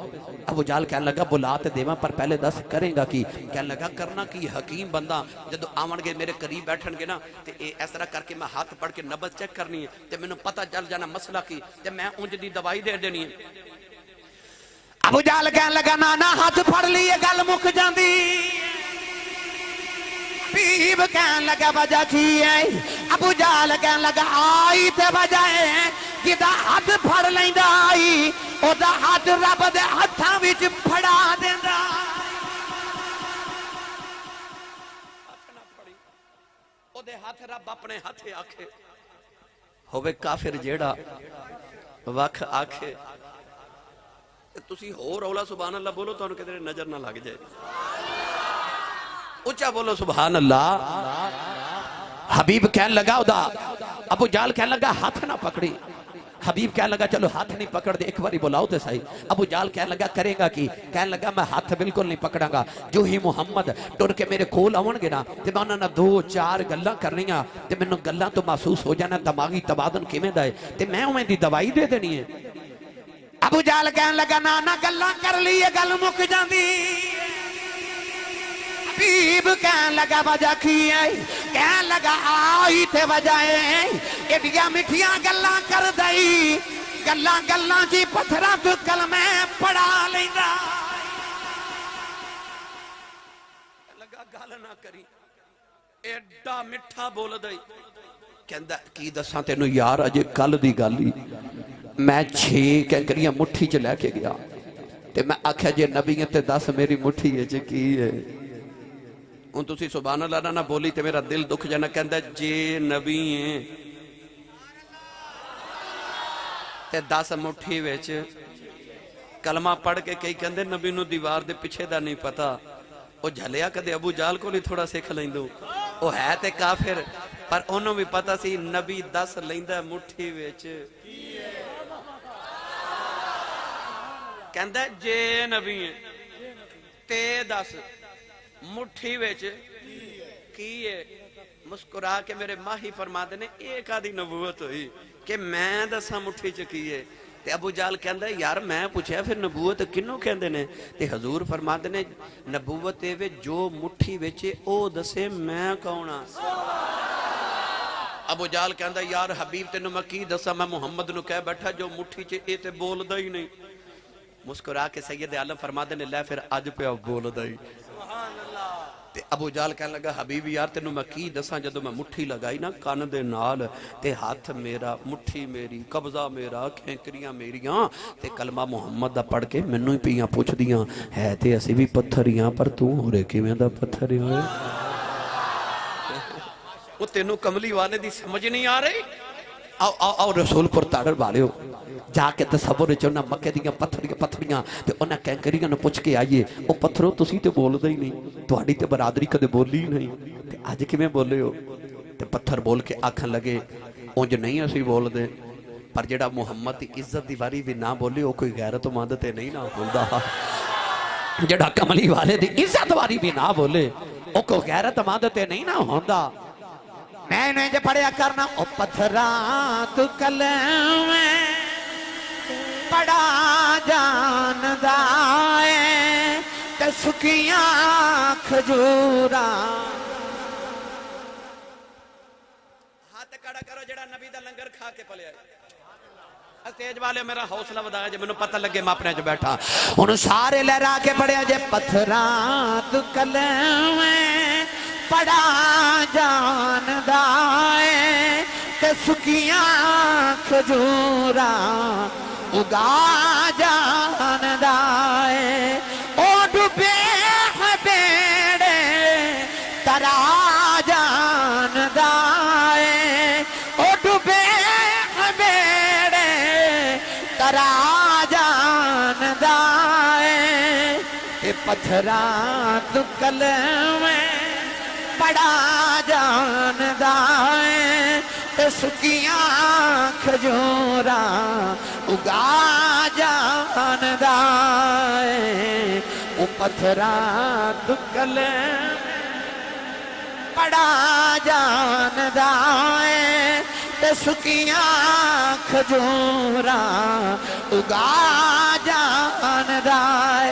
ابو جال کہن لگا بلا تے دیواں پر پہلے دس کریں گا کی کہن لگا کرنا کی حکیم بندہ جدو آون گے میرے قریب بیٹھن گے نا تے اس طرح کر کے میں ہاتھ پڑھ کے نبض چیک کرنی ہے تے مینوں پتہ چل جانا مسئلہ کی تے میں اونج دی دوائی دے دینی ہے ابو جال کہن لگا نانا ہاتھ پھڑ لیے گل مک جاندی حبیب کہن لگا وجہ کی ہے ابو جال کہن لگا آئی تے وجہ ہے جدا ہاتھ پھڑ لیندا آئی او دا ہاتھ رب دے ہتھاں وچ پھڑا دیندا ہاتھ نہ پھڑی او دے ہاتھ رب اپنے ہتھے آکھے ہوے کافر جیڑا وکھ آکھے تسی ہو رولا سبحان اللہ بولو تو انہوں کہتے نظر نہ لگ جائے اچھا بولو سبحان اللہ حبیب کہن لگا دا ابو جال کہن لگا ہاتھ نہ پکڑی حبیب کہن لگا چلو ہاتھ نہیں پکڑ دے ایک باری بلاؤ تے صحیح ابو جال کہن لگا کرے گا کی کہن لگا میں ہاتھ بالکل نہیں پکڑا گا جو ہی محمد ٹر کے میرے کول آون گے نا تے میں انہاں دو چار گلاں کرنیاں تے مینوں گلاں تو محسوس ہو جانا دماغی تبادن کیویں دا ہے تے میں اوویں دی دوائی دے دینی ہے ابو جال کہن لگا نانا گلاں کر لیے گل مک جاندی حبیب کہن لگا وجہ کی ہے کہن لگا آئی تے وجہ ہے ایڈیاں مٹھیاں گلاں کر دئی گلاں گلاں جی پتھراں تو کلمے پڑھا لیندا لگا گل نہ کری ایڈا مٹھا بول دئی کہندا کی دساں تینوں یار اجے کل دی گل ہی میں 6 کینکریاں مٹھی چ لے کے گیا تے میں آکھیا جے نبی تے دس میری مٹھی وچ کی ہے ہن تسی سبحان اللہ نہ بولی تے میرا دل دکھ جانا کہندا جے نبی ہیں تے 10 مٹھی وچ کلمہ پڑھ کے کئی کہندے نبی نو دیوار دے پیچھے دا نہیں پتا او جھلیا کدے ابو جال کو نہیں تھوڑا سکھ لیندو او ہے تے کافر پر انہوں بھی پتا سی نبی 10 لیندا مٹھی وچ کہندا جے نبی ہیں تے 10 مٹھی وچ کی ہے مسکرا کے میرے ماہی فرماتے نے ایک آدھی نبوت ہوئی کہ میں دساں مٹھی چ کی ہے تے ابو جال کہندا یار میں پوچھیا پھر نبوت کنوں کہندے نے تے حضور فرماتے نے نبوت اے وچ جو مٹھی وچ او دسے میں کون ہاں ابو جال کہندا یار حبیب تینوں میں کی دساں میں محمد نو کہہ بیٹھا جو مٹھی چ اے تے بولدا ہی نہیں مسکرا کے سید عالم فرماتے نے لے پھر اج پہ بولدا ہی تے ابو جال کہنے لگا حبیب یار تینوں میں کی دساں جدوں میں مٹھی لگائی نا کان دے نال تے ہاتھ میرا مٹھی میری قبضہ میرا کھینکریاں میریاں تے کلمہ محمد دا پڑھ کے مینوں ہی پیاں پوچھ دیاں ہے تے اسی بھی پتھریاں پر تو ہو رے کیویں دا پتھر ہوئے وہ تینوں کملی والے دی سمجھ نہیں آ رہی آؤ رسول پر تاڑر والے ہو جا کے تصور چونا مکہ دیاں پتھریاں تے انہاں کینکریاں نے پوچھ کے آئیے او پتھروں تسی تے بول دے ہی نہیں تہاڈی تے برادری کدے بولی ہی نہیں تے اج کیویں بولے ہو تے پتھر بول کے آکھن لگے اونج نہیں اسی بول دے پر جڑا محمد دی عزت دی باری بھی نہ بولے او کوئی غیرت مند تے نہیں نہ ہوندا جڑا کملی والے دی عزت باری بھی نہ بولے او کوئی غیرت مند تے نہیں نہ ہوندا میں نے جو پڑھیا کرنا او پتھراں تو کلمے بڑا جاندا ہے تے سکیاں کھجوراں ہاتھ کھڑا کرو جڑا نبی دا لنگر کھا کے پلیا اسٹیج والے میرا حوصلہ ودایا جے مینوں پتہ لگے میں اپنے جو بیٹھا انہوں سارے لہرا کے پڑھیا جے پتھراں تو کلمے بڑا جاندا ہے تے سکیاں کھجورا اگا جاندا ہے او ڈبے بیڑے ترا جاندا ہے او ڈبے بیڑے ترا جاندا ہے تے پتھراں تو کلمے بڑا جاندا ہے تے سکیاں کھجورا اگا جاندا ہے او پتھراں تو کلمے بڑا جاندا ہے تے سکیاں کھجورا اگا جاندا ہے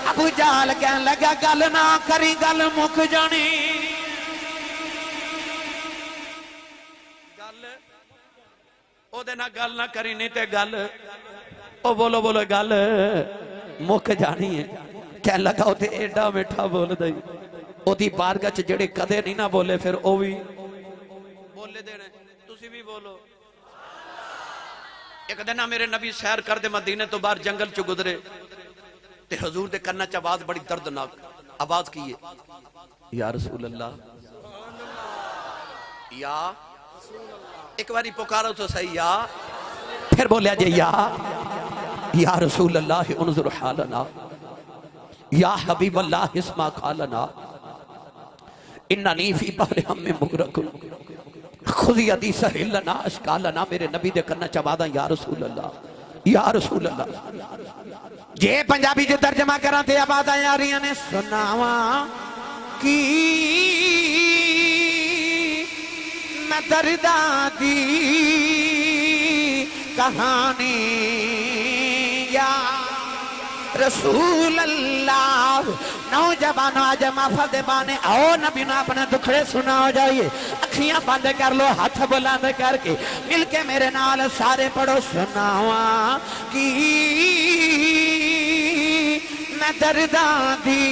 ابو جہل کہن لگا گل نہ کری گل مک جانی گل او دے نہ گل نہ کری نہیں تے گل او بولو بولو گل مک جانی ہے کہن لگا او تے ایڈا میٹھا بول دئی او دی بارگاہ چ جڑے کدے نہیں نہ بولے پھر او بھی بولے دینے تسی بھی بولو ایک دن میرے نبی سیر کر دے مدینے تو باہر جنگل چ گزرے تے حضور دے کرنا چ آواز بڑی دردناک آواز کی ہے یا رسول اللہ یا ایک باری پکارو تو صحیح یا پھر بولیا جے یا رسول اللہ انظر حالنا یا حبیب اللہ اسمع قالنا اننی فی بحر ہم میں مغرق خذ یدی سہل لنا اشکالنا میرے نبی دے کرنا چاہتا یا رسول اللہ جے پنجابی جو ترجمہ کرا تے آباد آیا رہی نے سناواں کی میں درداں دی کہانی یا رسول اللہ نوجوانوں آج محفل دے بانے آؤ نبی نے اپنے دکھڑے سنا ہو جائیے اکھیاں بند کر لو ہاتھ بلند کر کے مل کے میرے نال سارے پڑھو سناواں کی میں درداں دی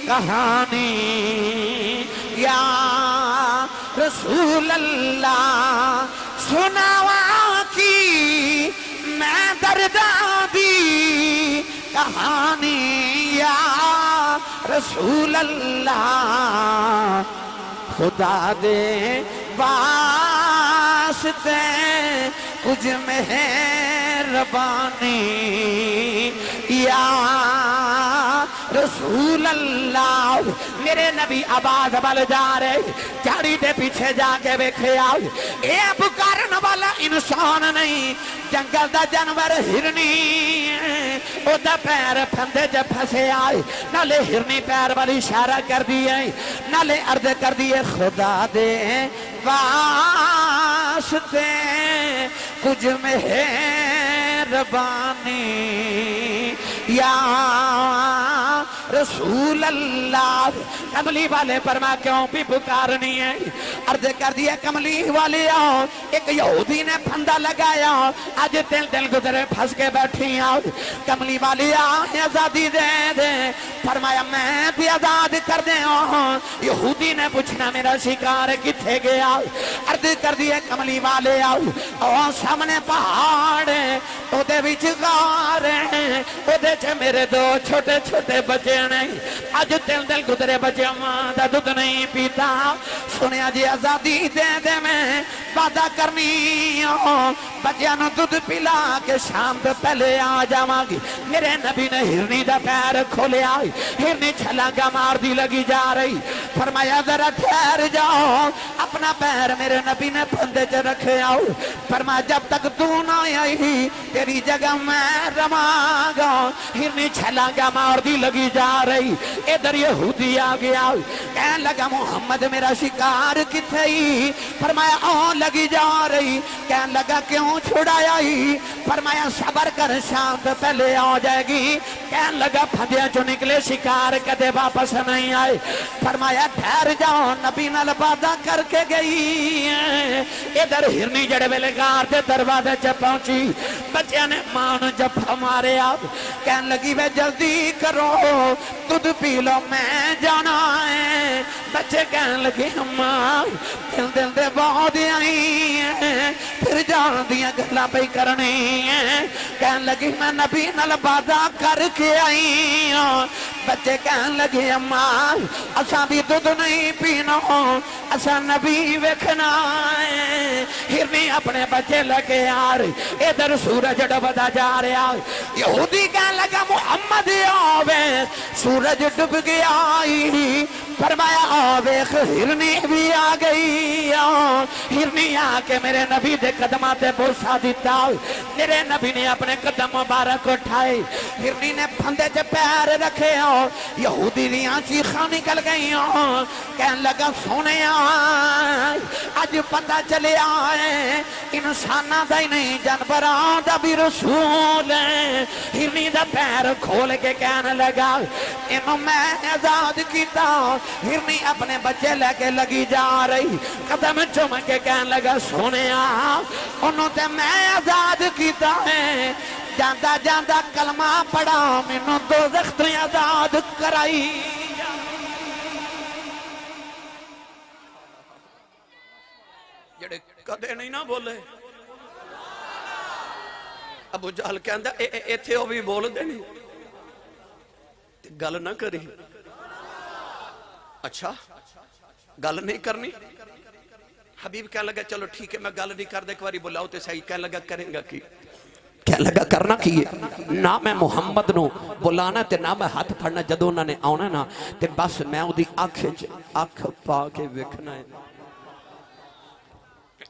کہانی یا رسول اللہ سناواں کی میں درداں دی کہانی یا رسول اللہ خدا دے واسطے کچھ مہربانی یا رسول اللہ میرے نبی آباد بل جا رہے جھاڑی دے پیچھے جا کے بیکھے آؤ اے پکارن والا انسان نہیں جنگل دا جانور ہرنی او دا پیر پھندے جب پھسے آئے نالے ہرنی پیر والی اشارہ کر دیئے نالے عرض کر دیئے خدا دے واسطے کچھ مہربانی یا رسول اللہ کملی والے فرما کیوں بھی پکارنی ہے عرض کر دیا کملی والے آؤ ایک یہودی نے پھندا لگایا آج دل گزرے پھنس کے بیٹھی آؤ کملی والے آؤ آزادی دے دے فرمایا میں بھی آزاد کر دے یہودی نے پوچھنا میرا شکار کتھے گیا عرض کر دیا کملی والے آؤ سامنے پہاڑ او دے وچ غار او دے چ میرے دو چھوٹے چھوٹے بچے نہیں آج دل گزرے بچے ماں دا دودھ نہیں پیتا سنیا جی آزادی دے دے میں وعدہ کرنی بچیاں نو دودھ پلا کے شام دے پہلے آ جاواں گی میرے نبی نے ہرنی دا پیر کھولے آئی ہرنی چھلانگا مار دی لگی جا رہی فرمایا ذرا ٹھہر جاؤ اپنا پیر میرے نبی نے پھندے چ رکھے آؤ فرمایا جب تک تو نہ آئی تیری جگہ میں رواں گا ہرنی چھلانگا مار دی لگی جا رہی ادھر یہودی آ گیا کہنے لگا محمد میرا شکار کتھے ہی فرمایا آن لگی جا رہی رہی کہنے لگا کیوں چھڑایا ہی فرمایا صبر کر شام تو پہلے آ جائے گی کہنے لگا پھدیاں جو نکلے شکار کدے واپس نہیں آئے فرمایا ٹھہر جاؤ نبی نال وعدہ کر کے گئی ادھر ہرنی جڑے ویلے گار دے دروازے چ پہنچی بچیاں نے مان جفا مارے آپ کہنے لگی میں جلدی کرو دودھ پی لو میں جانا ہے بچے کہنے لگے اماں دل دل دے بہت آئی ہیں پھر جان دیا گھلا پہ کرنی ہیں کہنے لگی میں نبی نال وعدہ کر کے آئی ہوں بچے کہنے لگے اماں اساں بھی دودھ نہیں پینا اساں نبی ویکھنا ہے ہرنی اپنے بچے لگے آ رہی ادھر سورج ڈبدا جا رہا یہودی کہنے لگا محمد آوے سورج ڈب گیا فرمایا آویخ ہرنی بھی آ گئی ہرنی آ کے میرے نبی دے قدمہ تے بوسا دیتا میرے نبی نے اپنے قدم مبارک اٹھائے ہرنی نے پھندے چے پیر رکھے یہودی لیاں چیخاں نکل گئی کہنے لگا سونے آج پتہ چلے آئے انسانہ دا ہی نہیں جانوران دا بھی رسول ہے ہرنی دا پیر کھول کے کہنے لگا انہوں میں آزاد کیتا ہرنی اپنے بچے لے کے لگی جا رہی قدم چوم کے کہنے لگا سونے انہوں تے میں آزاد کیتا ہے جاندہ جاندہ کلمہ پڑھا منوں دوزخ تو آزاد کرائی جڑے کدے نہیں نہ بولے ابو جہل کہندہ ایتھے ہو بھی بول دے نہیں گل نہ کری اچھا گل نہیں کرنی حبیب کہنے لگا چلو ٹھیک ہے میں گل نہیں کر دے ایک باری بلاؤ تے صحیح کہنے لگا کریں گا کی کہنے لگا کرنا کیے نہ میں محمد نو بلانا تے نہ میں ہاتھ پھڑنا جدو انہوں نے آنا نا تے بس میں وہ دی آنکھ پا کے ویکھنا ہے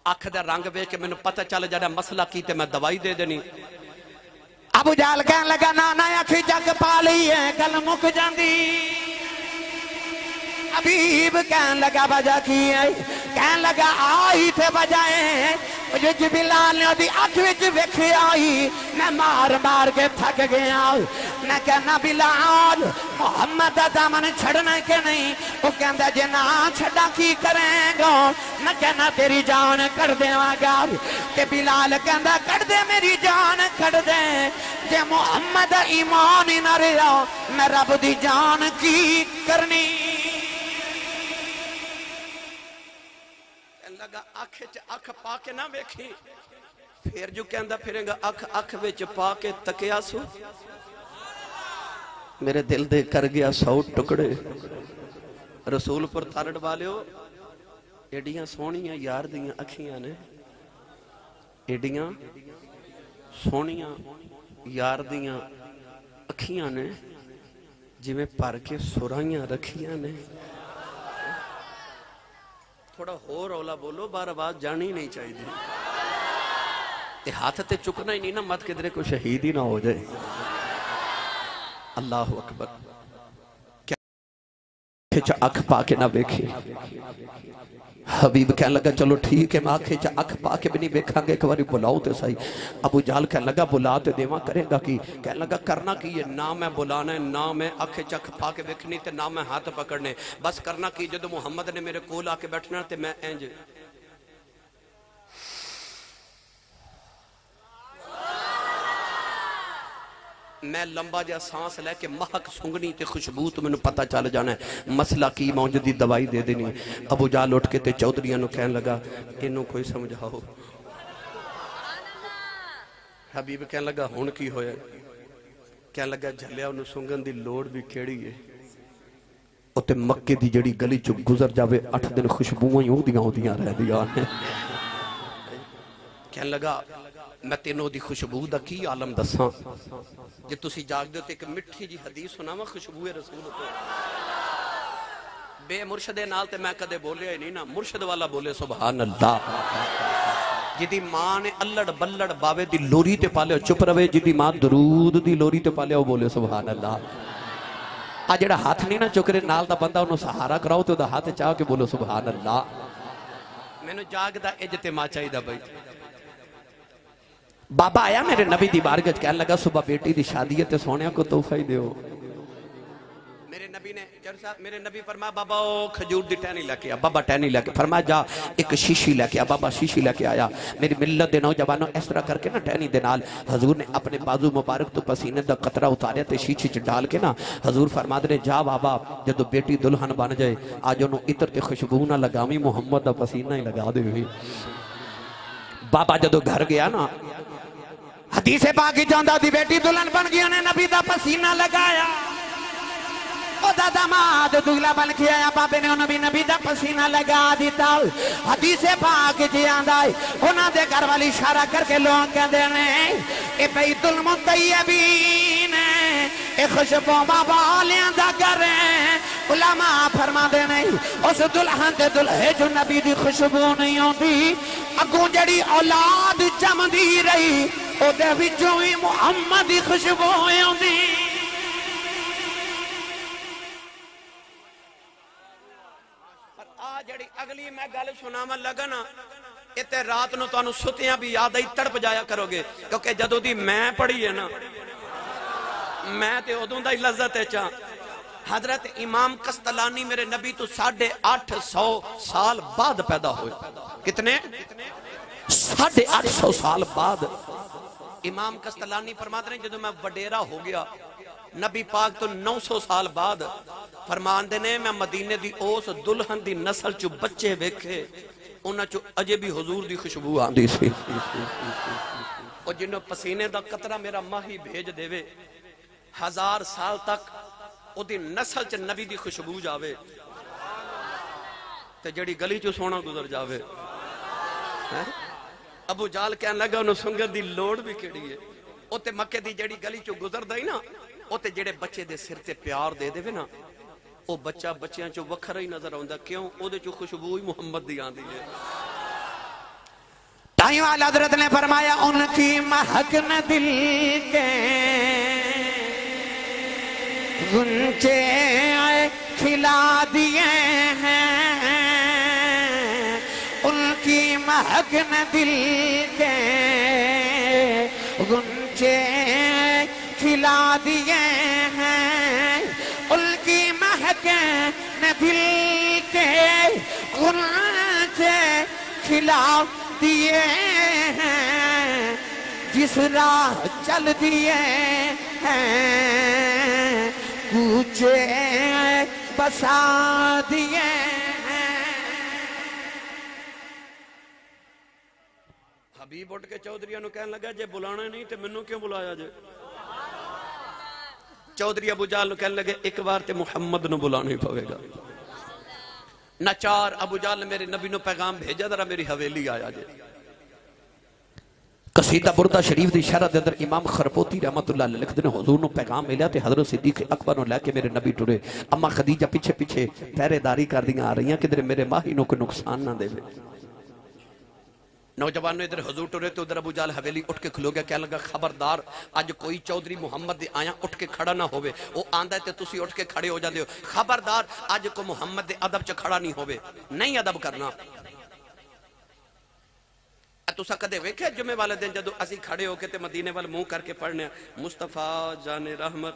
آنکھ دا رنگ ویکھ کے میں نے پتہ چل جانا مسئلہ کی تے میں دوائی دے دینی ابو جہل کہنے لگا نانا اکھی جگ پا لی ہے گل مک جاندی حبیب کہنے لگا وجہ کی ہے کہنے لگا آئی تھے وجہ جو بلال نے دی آنکھ وچ ویکھی آئی میں مار مار کے تھک گیا میں کہنا بلال محمد دا دامن چھڑنا کہ نہیں وہ کہندا جے نہ چھڑا کی کریں گا میں کہنا تیری جان کر دیواں گا کہ بلال کہندا کر دے میری جان کر دے جے محمد ایمان ہی نہ رہا میں رب دی جان کی کرنی لگا اکھ پا کے نہ ویکھی پھر جو کہندہ پھریں گا اکھ وچ پا کے تکیا سو میرے دل دے کر گیا 100 ٹکڑے رسول پر تارڑ والیو ایڈیاں سونیاں یار دیاں اکھیاں نے ایڈیاں سونیاں یار دیاں اکھیاں نے جی میں پر کے سرائیاں رکھیاں نے تھوڑا ہو رولا بولو بار آواز جانی نہیں چاہیے دی ہاتھ تے چکنا ہی نہیں نا مت کدھرے کو شہید ہی نہ ہو جائے اللہ اکبر کیا اکھ پا کے نہ بیکھے حبیب کہنے لگا چلو ٹھیک ہے میں اکھ پا کے بھی نہیں بیکھاں گے ایک باری بلاؤ تے صحیح ابو جہل کہنے لگا بلا تے دیواں کرے گا کی کہنے لگا کرنا کی ہے نہ میں بلانا ہے نہ میں اکھ پا کے بیکھنی تے نہ میں ہاتھ پکڑنے بس کرنا کی جدو محمد نے میرے کول آ کے بیٹھنا تے میں اینج میں لمبا جا سانس لے کے مہک سنگنی تے خوشبو تو میں نے پتہ چل جانا ہے مسئلہ کی موجودی دوائی دے دینی ابو جہل اٹھ کے تے چودھریاں نو کہنے لگا انہوں کوئی سمجھاؤ حبیب کہنے لگا ہون کی ہویا کہنے لگا جھلیا انہوں سنگن دی لوڑ بھی کیڑی ہے او تے مکے دی جڑی گلی چو گزر جاوے 8 دن خوشبوئیں ہو دیاں رہ دیا کہنے لگا میں تینوں دی خوشبو دا کی عالم دساں جے تسی جاگ دے تے ایک مٹھی جی حدیث سناواں خوشبوئے رسول تو بے مرشد نال تے میں کدے بولیا ہی نہیں نا مرشد والا بولے سبحان اللہ جدی ماں نے اللڑ بلڑ باوے دی لوری تے پالے چپ روے جدی ماں درود دی لوری تے پالے وہ بولے سبحان اللہ جڑا ہاتھ نہیں نا چکرے نال دا بندہ انہوں سہارا کراؤ تے دا ہاتھ چاہ کے بولو سبحان اللہ میں نے جاگ دا اجتماع چاہی دا بھائی بابا آیا میرے نبی دی بارگاہ کہنے لگا صبح بیٹی دی شادی ہے تے سونیا کو تحفہ ہی دیو میرے نبی نے میرے نبی فرمایا بابا او کھجور دی ٹہنی لے کے آ بابا ٹہنی لے کے فرمایا جا ایک شیشی لے کے آ بابا شیشی لے کے آیا میری ملت دے نوجوانوں اس طرح کر کے نا ٹہنی دے نال حضور نے اپنے بازو مبارک تو پسینے دا قطرہ اتاریا تے شیشی چ ڈال کے نا حضور فرماتے نے جا بابا جدو بیٹی دلہن بن جائے آج انہوں عطر تے خوشبو نہ لگاویں محمد دا پسینہ ہی لگا دے ہوئی بابا جدو گھر گیا نا حدیث پاکی چاندہ دی بیٹی دلہن بن گیا نے نبی دا پسینہ لگایا او دا داماد دگلا بن کے آیا بابے نے نبی دا پسینہ لگا دیتا حدیث پاک جی آندائی انہاں دے گھر والی اشارہ کر کے لوگ کہہ دینے اے بیت المطیبین اے خوشبو بابا لیاں دا گھر ہے علماء فرما دینے اس دلہن دے دلہے جو نبی دی خوشبو نہیں ہوتی اگوں جڑی اولاد جم دی رہی او دے وچوں ہی محمد دی خوشبو ہوندی جڑی اگلی میں گل سناون لگا نا اتے رات نو تانوں ستیاں بھی یاد آئی تڑپ جایا کرو گے کیونکہ جدو دی میں پڑھی ہے نا میں تے ادوں دا ہی لذت ہے چاہ حضرت امام قسطلانی میرے نبی تو 850 سال بعد پیدا ہوئے کتنے 850 سال بعد امام قسطلانی فرماتے ہیں جدو میں وڈیرا ہو گیا نبی پاک تو 900 سال بعد فرمان دینے میں مدینے دی اوس دلہن دی نسل چو بچے بیکھے انہاں چو اجے بھی حضور دی خوشبو آندی سی اور جنہوں پسینے دا قطرہ میرا ماہی بھیج دے وے 1000 سال تک او دی نسل چ نبی دی خوشبو جاوے تے جڑی گلی چو سونا گزر جاوے ابو جال کہنے لگا انہوں سنگر دی لوڑ بھی کیڑی ہے او تے مکے دی جڑی گلی چو گزر دائی نا او تے جڑے بچے دے سر تے پیار دے دے وے نا او بچہ بچیاں چو وکھرا ہی نظر آؤندا کیوں او دے چو خوشبو ہی محمد دی آندی ہے تائیں والا حضرت نے فرمایا ان کی مہک نہ دل کے غنچے کھلا دیے ہیں ان کی مہک نہ دل کے غنچے کھلا دیے ہیں ان کی مہک نہ دل کے غنچے کھلا دیے ہیں جس راہ چل دیے ہیں کوچے بسا دیے ہیں حبیب اٹھ کے چودھریہ نو کہنے لگا جے بلانا نہیں تے منوں کیوں بلایا جے چودھری ابو جال نو کہنے لگے ایک بار تے محمد نو بلانا ہی پوے گا نچار ابو جال نے میرے نبی نو پیغام بھیجا ذرا میری حویلی آیا جے قصیدہ بردہ شریف دی شرح دے اندر امام خرپوتی رحمت اللہ علیہ لکھ دینے حضور نو پیغام ملیا تے حضرت صدیق اکبر نو لے کے میرے نبی ٹرے اما خدیجہ پیچھے پیچھے پہرے داری کر دیا آ رہی ہیں کہ در میرے ماہی نو کوئی نقصان نہ دے وے نوجوان نے ادھر حضور ٹرے تو ادھر ابو جال حویلی اٹھ کے کھلو گیا کہنے لگا خبردار آج کوئی چودھری محمد دے آیا اٹھ کے کھڑا نہ ہوئے وہ آندہ ہے تے تسی اٹھ کے کھڑے ہو جاندے ہو خبردار آج کو محمد دے ادب چ کھڑا نہیں ہوئے نہیں ادب کرنا تسا کدے ویکھے جمعے والے دن جدو اسی کھڑے ہو کے تے مدینے والے منہ کر کے پڑھنے مصطفیٰ جان رحمت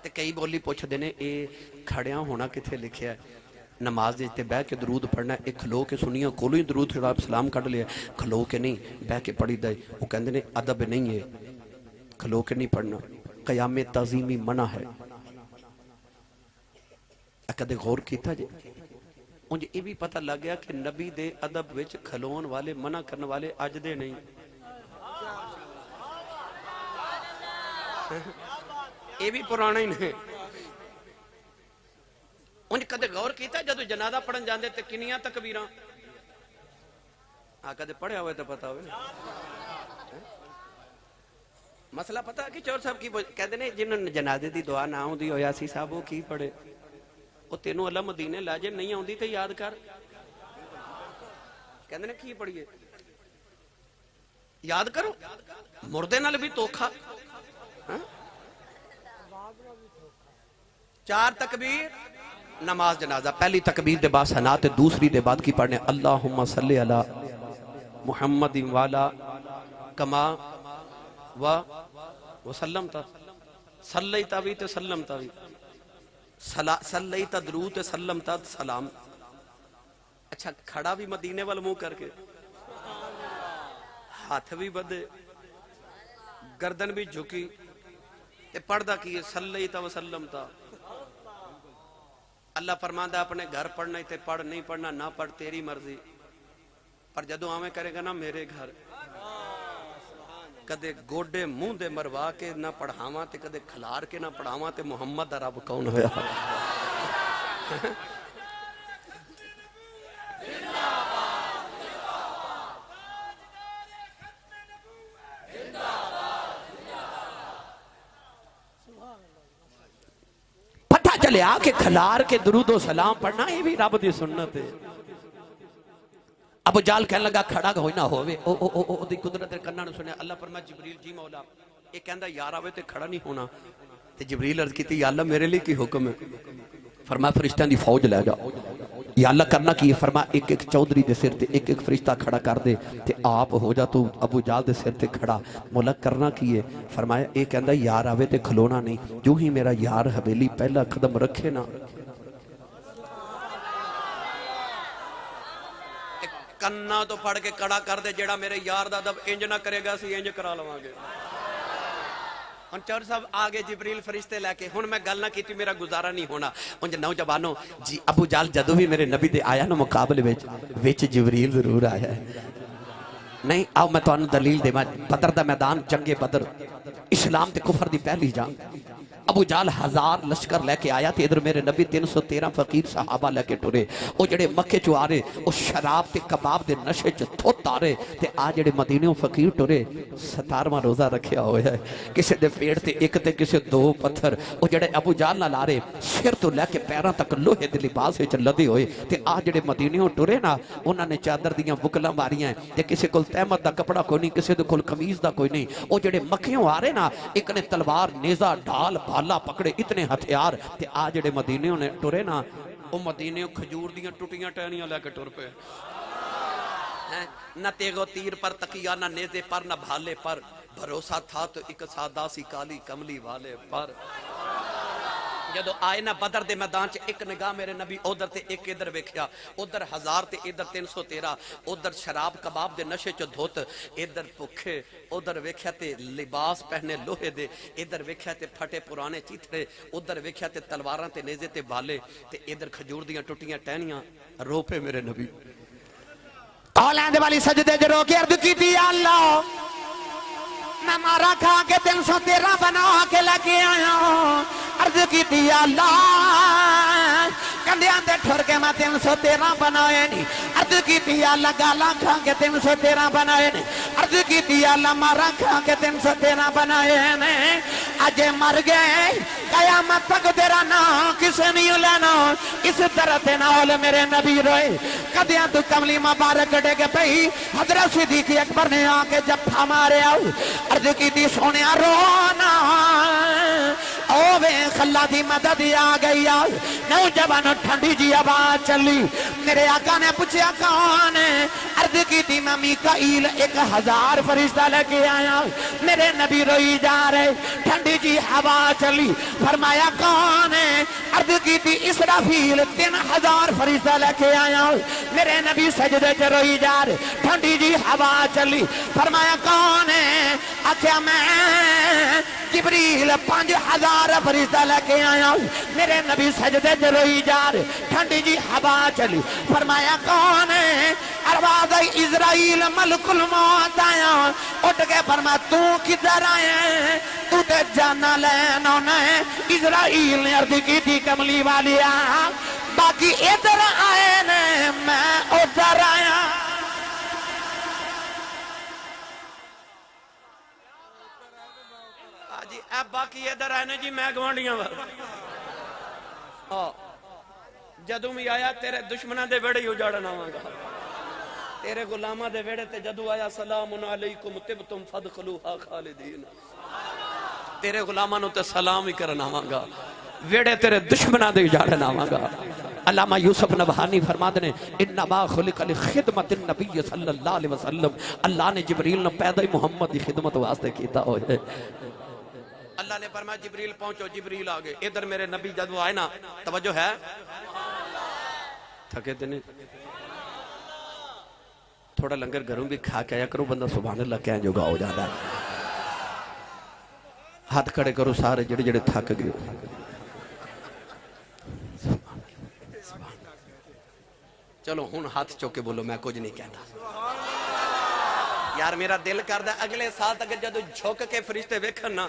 تے کئی بولی پوچھ دینے اے کھڑیاں ہونا کتھے لکھیا ہے نماز دیتے بہ کے درود پڑھنا ہے ایک کھلو کے سنیاں کولو ہی درود خراب سلام کڑ لیا کھلو کے نہیں بہ کے پڑھی دائے وہ کہندے نے ادب نہیں ہے کھلو کے نہیں پڑھنا قیام تعظیمی منع ہے کدے غور کیتا جے مجھے یہ بھی پتہ لگ گیا کہ نبی دے ادب وچ کھلون والے منع کرنے والے اج دے نہیں یہ بھی پرانا ہی نہیں انج کدے غور کیتا جدو جنازہ پڑھن جاندے تے کنیاں تکبیراں کدے پڑھیا ہوئے تو پتہ ہوئے مسئلہ پتہ کہ چور صاحب کی کہتے ہیں جنہوں نے جنازے دی دعا نہ ہوں دی ہو یاسی صاحب وہ کی پڑھے وہ تینوں اللہ مدینے لاجے نہیں ہوں دی تے یاد کر کہتے ہیں کی پڑھئے یاد کرو مردے نال بھی توکھا 4 تکبیر نماز جنازہ. پہلی تکبیر دے بعد ثنا تے دوسری دے بعد کی پڑھنے اللہم صلی علی محمد والا کما وسلم تا صلیتا بھی تے سلم تا بھی صلیتا درود تے سلم تا سلام. اچھا کھڑا بھی مدینے وال منہ کر کے ہاتھ بھی بدے گردن بھی جھکی تے پڑھدا کی صلیتا وسلم تا. اللہ فرماندا اپنے گھر پڑھنا تے پڑھ, نہیں پڑھنا نہ پڑھ, تیری مرضی. پر جدو آویں کرے گا نا میرے گھر کدے گوڈے منہ دے مروا کے نہ پڑھاواں تے کدے کھلار کے نہ پڑھاواں تے محمد دا رب کون ہویا. پتہ چلے آ کہ کھلار کے درود و سلام پڑھنا یہ بھی رب دی سنت ہے. ابو جال کہنے لگا کھڑا ہوئی نہ ہوئے او دی قدرت کرنا نہ سنے. اللہ فرمایا جبریل جی مولا یہ کہندا یار آوے تے کھڑا نہیں ہونا. تے جبریل عرض کیتی یا اللہ میرے لیے کی حکم ہے؟ فرمایا فرشتیاں دی فوج لے جا. یا اللہ کرنا کی ہے؟ فرمایا ایک ایک چودھری دے سر تے ایک ایک فرشتہ کھڑا کر دے تے آپ ہو جا تو ابو جال دے سر تے کھڑا. مولا کرنا کی ہے؟ فرمایا اے کہندا یار آوے تے کھلونا نہیں. جو ہی میرا یار حویلی پہلا قدم رکھے نا کنا تو پڑھ کے کڑا کر دے جیڑا میرے یار دا دب انج نہ کرے گا سی انج کرا لواں گے. ہن چور صاحب آگے جبریل فرشتے لے کے ہن میں گل نہ کیتی میرا گزارا نہیں ہونا. انج نوجوانوں جی ابو جال جدو بھی میرے نبی دے آیا نا مقابلے وچ جبریل ضرور آیا ہے. نہیں آؤ میں تو دلیل دے بدر دا میدان جنگ بدر اسلام تے کفر دی پہلی جنگ. ابو جال 1000 لشکر لے کے آیا تے ادھر میرے نبی 313 فقیر صحابہ لے کے ٹرے. او جڑے مکے چو آ رہے او شراب تے کباب دے نشے چ تھوت آ رہے تے آ جڑے مدینے فقیر ٹرے 17واں روزہ رکھیا ہویا ہے. کسے دے پیڑ تے ایک تے کسے 2 پتھر. او جڑے ابو جال نال آ رہے سر تو لے کے پیراں تک لوہے دے لباس وچ لدے ہوئے تے آ جڑے مدینے ٹرے نا انہاں نے چادر دیاں بکلاں ماریاں تے کسے کول تہمت دا کپڑا کوئی نہیں, کسے دے کول قمیض دا کوئی نہیں. او جڑے مکھیوں آ رہے نا ایک نے تلوار نیزہ ڈھال بھالا پکڑے اتنے ہتھیار تے آ جڑے مدینے نے ٹرے نا او مدینے کھجور دیاں ٹوٹیاں ٹہنیاں لے کے ٹر پے. نہ تیغو تیر پر تکیا نہ نیزے پر نہ بھالے پر بھروسہ تھا تو ایک سادہ سی کالی کملی والے پر. جدو آئے نا بدر دے میدان چ ایک نگاہ میرے نبی ادھر تے ایک ادھر ویکھیا. ادھر 1000 تے ادھر 313. ادھر شراب کباب دے نشے چ دھوت, ادھر بھکھے. ادھر ویکھیا تے لباس پہنے لوہے دے, ادھر ویکھیا تے پھٹے پرانے چیتھڑے, ادھر ویکھیا تے تلواراں تے نیزے تے بالے تے ادھر کھجور دیاں ٹوٹیاں ٹہنیاں. رو پے میرے نبی. اولاد والی سجدے جو رو کے عرض کی تھی یا اللہ میں مارا کھا کے 313 بنا کے لگے آیا. عرض کی تھی یا اللہ کنڈیاں دے ٹھر کے میں 313 بنائے نہیں. عرض کی تھی یا اللہ گالاں کھا کے 313 بنائے نہیں. عرض کی تھی یا اللہ مارا کھا کے 313 بنائے نہیں. اجے مر گئے قیامت تک تیرا نام کسے نہیں لینا. اس طرح تے نال میرے نبی روئے. کدیاں تو کملی مبارک ڈے کے پئی حضرت صدیق اکبر نے آ کے جفا مارے آؤ. عرض کی تھی سونیا رونا او وے خلا دی مدد آ گئی. نوجوان ٹھنڈی جی آواز چلی. میرے آقا نے پوچھا کون ہے؟ عرض کی تھی میں میکائیل 1000 فرشتہ لے کے آیا. میرے نبی روئی جا رہے. ٹھنڈی جی ہوا چلی. فرمایا کون ہے؟ عرض کی تھی اسرافیل 3000 فرشتہ لے کے آیا. میرے نبی سجدے چ روئی جا رہے. ٹھنڈی جی ہوا چلی. فرمایا کون ہے؟ آخیا میں جبریل 5000 فرشتہ لے کے آیا. میرے نبی سجدے چ روئی جا رہے. ٹھنڈی جی ہوا چلی. فرمایا کون ہے؟ ارواح اسرائیل ملک الموت آیا. اٹھ کے فرمایا تو کدھر آئے؟ تو تے جانا لینا ہے. اسرائیل نے عرض کی تھی کملی والیا باقی ادھر آئے نے میں ادھر آیا. جی اب باقی ادھر آئے نے جی میں گوانڈیاں جدو بھی آیا تیرے دشمنہ دے ویڑے ہی اجاڑنا ہوگا. تیرے غلامہ دے ویڑے تے جدو آیا سلام علیکم طبتم فادخلوها خالدین. تیرے غلامہ نو تے سلام ہی کرنا ہوگا. ویڑے تیرے دشمنہ دے جاڑے ناماں گا علامہ یوسف نبہانی فرماتے ہیں انما خلق لخدمت النبی صلی اللہ علیہ وسلم اللہ نے جبریل نے پیدا محمد دی خدمت واسطے کیتا ہوئے اللہ نے فرمایا جبریل پہنچو جبریل آگے ادھر میرے نبی جدو آئے نا توجہ ہے تھکے تنے تھوڑا لنگر گھروں بھی کھا کے آیا کرو بندہ سبحان اللہ کہیں جو گا ہو جانا ہاتھ کھڑے کرو سارے جڑے جڑے تھک گئے چلو ہون ہاتھ چوکے بولو میں کچھ نہیں کہتا یار میرا دل کردہ اگلے سال تک جدو جھوک کے فرشتے ویکھنا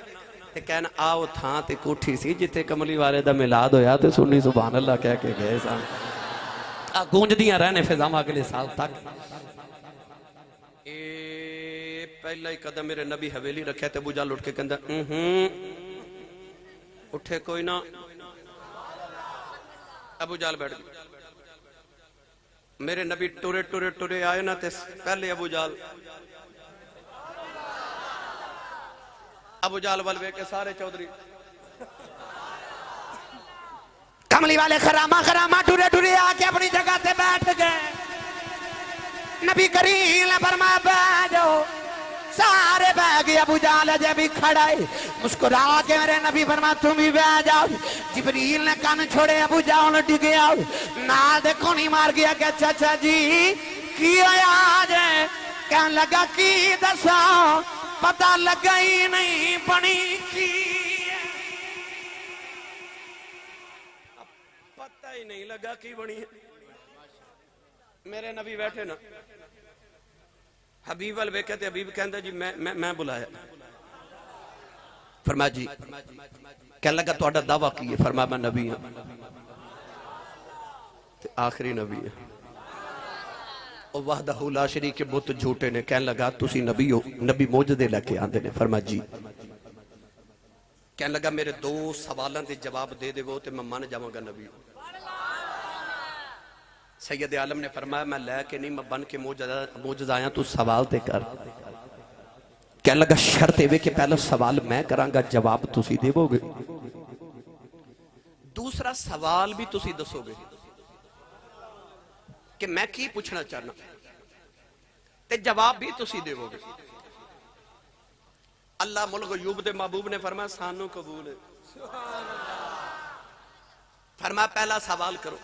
تے کہنا آؤ تھاں تے کوٹھی سی جتے کملی والے دا ملاد ہویا تے سنی سبحان اللہ کہہ کے گئے سان گونج دیاں رہنے فضام اگلے سال تک پہلا ہی قدم میرے نبی حویلی رکھے تے ابو جال اٹھ کے کہندا اٹھے کوئی نہ ابو جال بیٹھ گئے میرے نبی ٹورے ٹورے ٹورے آئے نا تے پہلے ابو جال والوے کے سارے چودری کملی والے خرامہ ٹورے ٹورے آکے اپنی جگہ تے بیٹھ گئے نبی کریم نے فرمایا بیٹھو سارے بیٹھ گئے ابو جال جب بھی کھڑا ہے مسکرا کے میرے نبی فرمایا تم بھی بیٹھ جاؤ جبریل نے کان چھوڑے ابو جال ڈگے آؤ نال دیکھو نہیں مار گیا کہ چچا جی کی آیا آج ہے کہنے لگا کی دسا پتہ لگا ہی نہیں بنی کی پتہ ہی نہیں لگا کی بنی ہے میرے نبی بیٹھے نا حبیب الویکھے تے حبیب کہندہ جی میں بلایا فرمایا جی کہنے لگا تو اڈا دعویٰ کیے فرمایا میں نبی ہوں تے آخری نبی ہے اور وحدہ لا شریک کے بت جھوٹے نے کہنے لگا تسی نبی ہو نبی موجدے لکے آندے نے فرمایا جی کہنے لگا میرے 2 سوالان دے جواب دے دے وہ تے میں مان جاؤں گا نبی ہوں سید عالم نے فرمایا میں لے کے نہیں میں بن کے موجز آیا تو سوال تے کر کہنے لگا شرط ہے کہ پہلا سوال میں کرانگا جواب تسی دے گے دوسرا سوال بھی تسی دسو گے کہ میں کی پوچھنا چاہنا تے جواب بھی تسی دے گے اللہ ملک غیوب دے محبوب نے فرمایا سانو قبول ہے فرمایا پہلا سوال کرو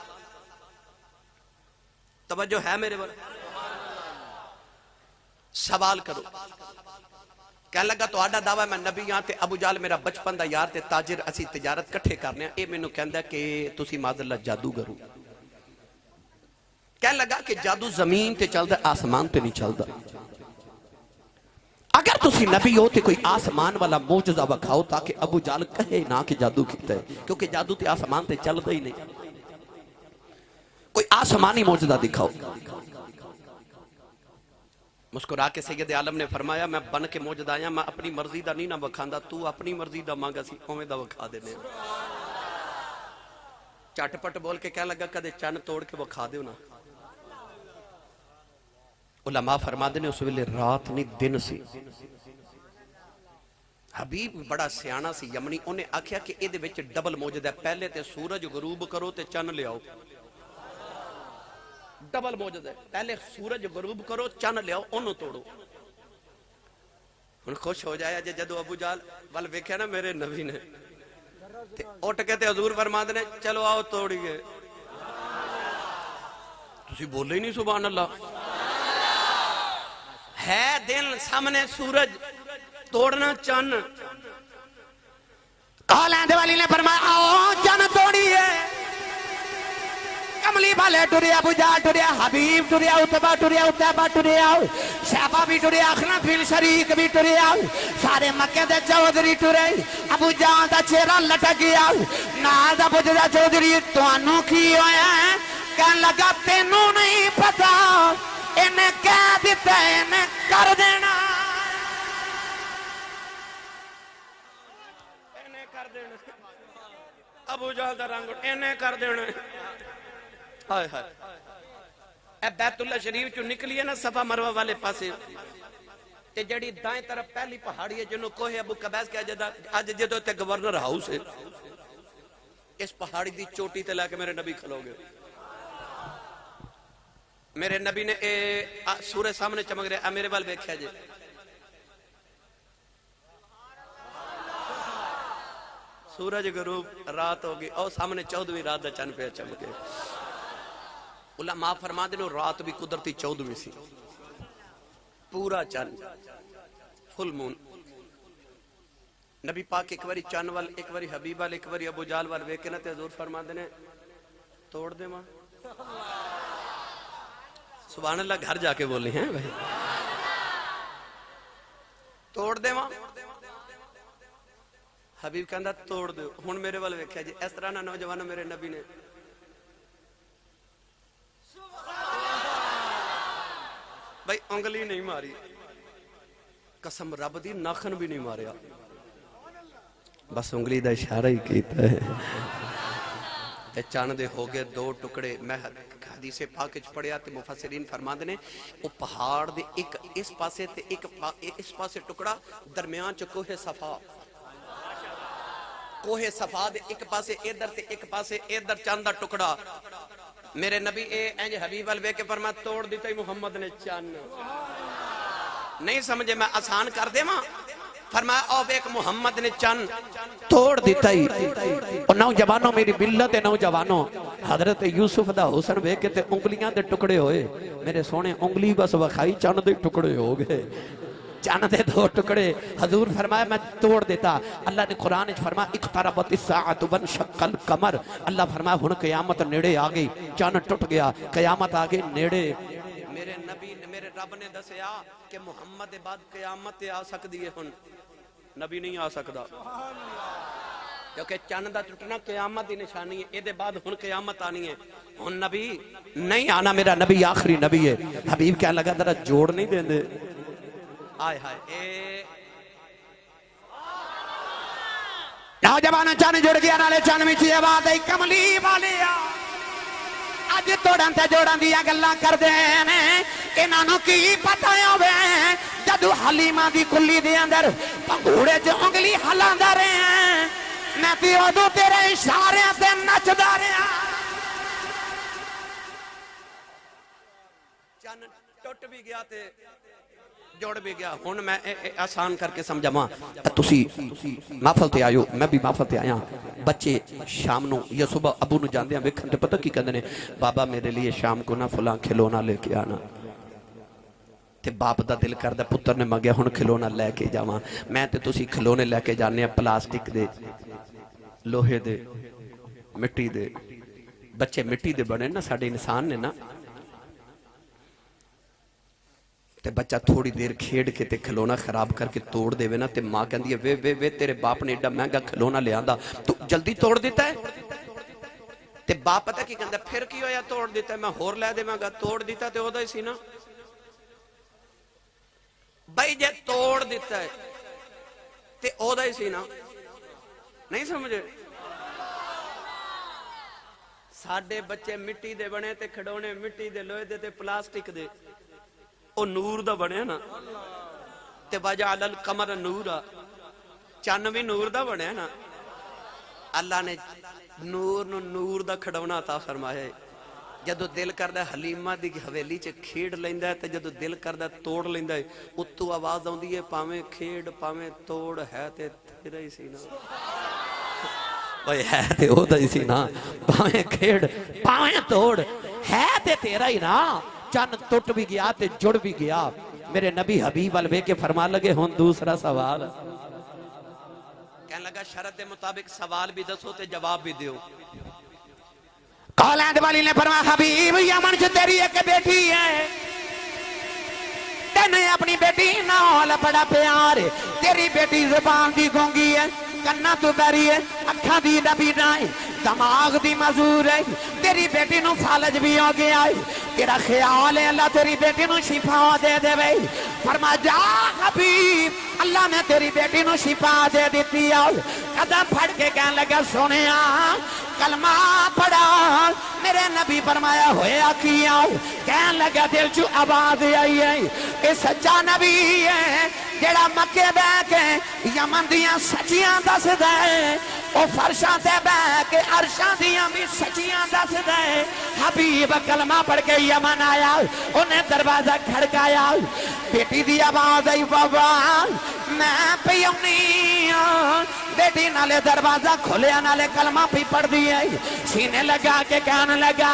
توجہ ہے میرے بار سوال کرو کہنے لگا تو آڈا دعویٰ میں نبی ہاں تے ابو جال میرا بچپن دا یار تے تاجر اسی تجارت کٹھے کرنے ہیں اے میں نو کہندہ کہ تسی معذاللہ جادو کرو کہنے لگا کہ جادو زمین تے چل دا آسمان تے نہیں چل دا اگر تسی نبی ہو تے کوئی آسمان والا موجزہ وکھاؤ تاکہ ابو جال کہے نہ کہ جادو کیتا ہے کیونکہ جادو تے آسمان تے چل دا ہی نہیں کوئی آسمانی موجزہ دکھاؤ مسکرا کے سید عالم نے فرمایا میں بن کے موجد آیا میں اپنی مرضی دا نہیں نہ وکھاندہ تو اپنی مرضی دا مانگا سی اومے دا وکھا دینے چاٹ پٹ بول کے کہنے لگا کدے چن توڑ کے وکھا دیو نا علماء فرما دینے اس ویلے رات نہیں دن سی حبیب بڑا سیانہ سی یمنی انہیں آکھیا کہ ایدے وچ ڈبل موجد ہے پہلے تے سورج غروب کرو تے چن لے آؤ ڈبل موجد ہے پہلے سورج غروب کرو چن لے آؤ انہوں توڑو ان خوش ہو جایا جدو ابو جال وال ویکھے نا میرے نبی نے اٹھ کے تے حضور فرما دینے چلو آؤ توڑی گئے تسی بولے ہی نہیں سبحان اللہ ہے دن سامنے سورج توڑنا چن کالیں والی نے فرمایا آؤ چن توڑیے کملی والے ٹریا ابو جال ٹریا حبیب ٹریا اتبا ٹریا اتبا ٹریا شہبہ بھی ٹریا اخنا فیل شریک بھی ٹریا سارے مکہ دے چودری ٹرے ابو جال دا چہرہ لٹک گیا نال دا بجدہ چودری تو انو کی ہویا ہے کہنے لگا تینوں نہیں پتا انہیں کہہ دیتا ہے انہیں کر دینا انہیں کر دینا ابو جال دا رنگ انہیں کر دینا ہائے ہائے اے بیت اللہ شریف چو نکلی ہے نا صفا مروہ والے پاسے تے جڑی دائیں طرف پہلی پہاڑی ہے جنہوں کوہ ابو قبیس کیا جدا آج جدو تے گورنر ہاؤس ہے اس پہاڑی دی چوٹی تے لے کے میرے نبی کھلو گے. میرے نبی نے سورج سامنے چمک رہا میرے وال ویکھیا جی سورج غروب رات ہو گئی اور سامنے 14ویں رات دا چند پہ چمکے. علماء فرما دے نو رات بھی قدرتی 14ویں سی پورا چند فل مون. نبی پاک ایک باری چند وال ایک باری حبیب وال ایک باری ابو جال وال ویکھے نا تے حضور فرما دے نے توڑ دے ماں. سبحان اللہ گھر جا کے بولی ہیں بھائی توڑ دے ماں. حبیب کہندا توڑ دے. ہن میرے وال ویکھیا جی اس طرح نہ نوجوانوں میرے نبی نے بھائی انگلی نہیں ماری قسم رب دی ناخن بھی نہیں ماریا بس انگلی دا اشارہ ہی کیتا ہے. تے چاند دے ہو گئے 2 ٹکڑے. میں حدیث پاک وچ پڑھیا تے مفسرین فرماندے نے او پہاڑ دے ایک اس پاسے تے ایک اس پاسے ٹکڑا درمیان چ کوہ صفا. کوہ صفا دے ایک پاسے ادھر تے ایک پاسے ادھر چاند دا ٹکڑا. میرے نبی انج حبیب ال وے کے فرما توڑ دیتا ہی محمد نے چاند. نہیں سمجھے میں آسان کر دے ماں فرمایا او ایک محمد نے چند توڑ دیتا ہی. اور نوجوانوں میری ملت نوجوانوں حضرت یوسف دا حسن وے کے تے انگلیاں دے ٹکڑے ہوئے. میرے سونے انگلی بس وکھائی چند دے ٹکڑے ہو گئے. چند دے 2 ٹکڑے. حضور فرمایا میں توڑ دیتا. اللہ نے قرآن فرمایا اقتربت الساعۃ وانشق القمر. اللہ فرمایا ہن قیامت نیڑے آ گئی. چند ٹٹ گیا قیامت آ گئی نیڑے. میرے نبی نے میرے رب نے دسیا کہ محمد بعد قیامت آ سکتی ہے. ہن نبی نہیں آ سکتا کیونکہ چند دا ٹوٹنا قیامت دی نشانی ہے. اے دے بعد ہن قیامت آنی ہے. ہن نبی نہیں آنا. میرا نبی آخری نبی ہے. حبیب کیا لگا ذرا جوڑ نہیں دیندے. آئے ہائے نوجوانوں چند جڑ گیا نالے چند وچ آواز آئی کملی والیا اج توڑن تے جوڑن دیا گلاں کردے نے. انہاں نوں کی پتہ ہوے جدوں حلیمہ دی کلی دے اندر پنگوڑے چ انگلی ہلاندا رہیا میں تے اودوں تیرے اشارے تے نچدا رہیا. چند ٹوٹ بھی گیا تے جوڑ بھی گیا. ہن میں آسان کر کے سمجھاواں. تسی محفل تے آیو میں بھی محفل تے آیا. بچے شام نو یا صبح ابو نو جاندے ہیں ویکھن تے پتہ کی کہندے نے بابا میرے لیے شام کو نہ فلاں کھلونا لے کے آنا. تے باپ دا دل کردا پتر نے منگیا ہن کھلونا لے کے جاواں. میں تے تسی کھلونے لے کے جانے پلاسٹک دے لوہے دے مٹی دے. بچے مٹی دے بنے نا ساڈے انسان نے نا. تے بچہ تھوڑی دیر کھیڑ کے تے کھلونا خراب کر کے توڑ دے وے نا تے ماں کہندی ہے وے تیرے باپ نے ایڈا مہنگا کھلونا لے آندا تو جلدی توڑ دیتا ہے. تے باپ پتہ کی کہندا پھر کی ہویا توڑ دیتا ہے میں ہور لے دے گا. توڑ دیتا تے اودا ہی سی نا بھائی جے توڑ دیتا ہے تے اودا ہی سی نا. نہیں سمجھے ساڈے بچے مٹی دے بنے تے کھڑونے مٹی دے لوہے دے تے پلاسٹک دے. او نور دا بنے نا تے وجعل القمر نورا. چن بھی نور دا بنے نا. اللہ نے نور نو نور دا کھڑونا عطا فرمایا ہے. جدو دل کردا حلیمہ دی حویلی چ کھیڑ لیندا ہے تے جدو دل کردا توڑ لیندا ہے اتو آواز آوندی ہے پاویں کھیڑ پاویں توڑ ہے تے تیرا ہی سی نا. اوئے ہے تے اودا ہی سی نا. پاویں کھیڑ پاویں توڑ ہے تے تیرا ہی نا. چند ٹوٹ بھی گیا تے جڑ بھی گیا. میرے نبی حبیب الوے کے فرما لگے ہون دوسرا سوال کہنے لگا شرط دے مطابق سوال بھی دسو تے جواب بھی دیو. کالند والی نے فرمایا حبیب یمن سے تیری ایک بیٹی ہے تینے اپنی بیٹی نال بڑا پیار ہے. تیری بیٹی زبان دی گونگی ہے کنا تو بری ہے اکھاں دی ڈبی نہ دماغ دی مزور ہے. تیری بیٹی نو فالج بھی ہو گیا ہے. تیرا خیال ہے اللہ تیری بیٹی نو شفا دے دے بھئی. فرما جا حبیب اللہ نے تیری بیٹی نو شفا دے دیتی ہے. قدم پھڑ کے کہنے لگا سنیا کلمہ پڑھا. میرے نبی فرمایا ہویا کیا کہنے لگا دل چو آواز آئی ہے اے سچا نبی ہے جڑا مکے بہ کے یمن دیاں سچیاں دس دے. او فرشاں تے بہ کے عرشاں دیاں بھی سچیاں دس دے حبیب کلمہ پڑھ کے یمن آیا انہیں دروازہ کھڑکایا بیٹی دی آواز آئی بابا میں پیونی بیٹی نالے دروازہ کھولیا نالے کلمہ پی پڑھ دی ہے سینے لگا کے کہنے لگا